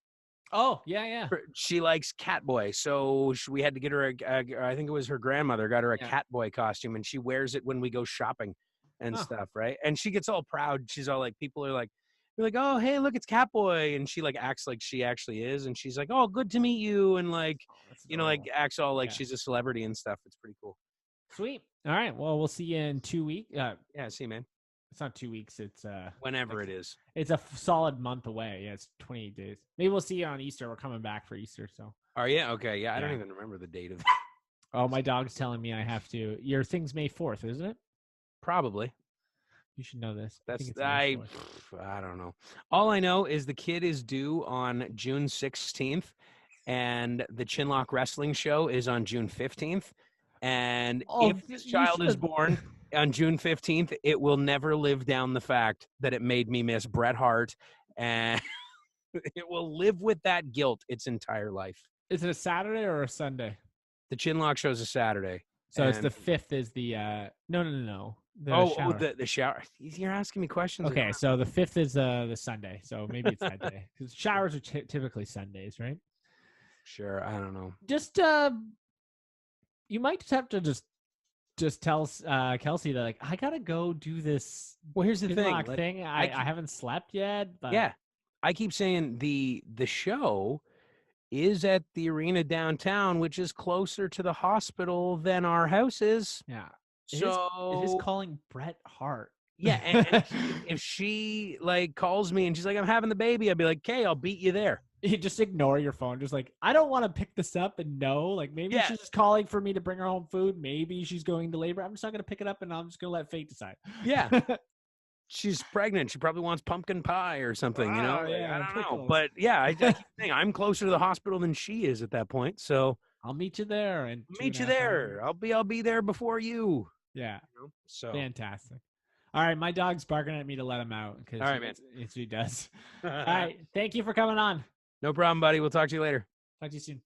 Oh, yeah. She likes Catboy, so we had to get her I think it was her grandmother got her a Catboy costume, and she wears it when we go shopping and stuff, right? And she gets all proud. She's all like, people are like, you're like, oh, hey, look, it's Catboy, and she like acts like she actually is, and she's like, oh, good to meet you, and like, like acts all like she's a celebrity and stuff. It's pretty cool. Sweet. All right. Well, we'll see you in 2 weeks. Yeah, see you, man. It's not 2 weeks. It's whenever it is. It's a solid month away. Yeah, it's 28 days. Maybe we'll see you on Easter. We're coming back for Easter. So. Are you? Okay. Yeah, I don't even remember the date of. Oh, my dog's telling me I have to. Your thing's May 4th, isn't it? Probably. You should know this. I don't know. All I know is the kid is due on June 16th, and the Chinlock Wrestling Show is on June 15th. And if this child is born on June 15th, it will never live down the fact that it made me miss Bret Hart, and it will live with that guilt its entire life. Is it a Saturday or a Sunday? The Chinlock show is a Saturday. So it's the 5th is the no. The shower. You're asking me questions. Okay, so the 5th is the Sunday. So maybe it's that day. Because showers are typically Sundays, right? Sure, I don't know. Just you might just have to just tell Kelsey that, like, I gotta go do this. Well, here's the thing. I haven't slept yet. But yeah, I keep saying the show is at the arena downtown, which is closer to the hospital than our house is. Yeah. So it is calling Bret Hart. Yeah, and if she like calls me and she's like, I'm having the baby, I'd be like, okay, I'll beat you there. You just ignore your phone. Just like, I don't want to pick this up and know. Like, maybe she's just calling for me to bring her home food. Maybe she's going to labor. I'm just not going to pick it up, and I'm just going to let fate decide. Yeah. She's pregnant. She probably wants pumpkin pie or something, you know? Yeah, I don't know. But yeah, I keep saying I'm closer to the hospital than she is at that point. So I'll meet you there. And meet you there. I'll be there before you. Yeah. You know? So fantastic. All right, my dog's barking at me to let him out because all right, man. It's what he does. All right, thank you for coming on. No problem, buddy. We'll talk to you later. Talk to you soon.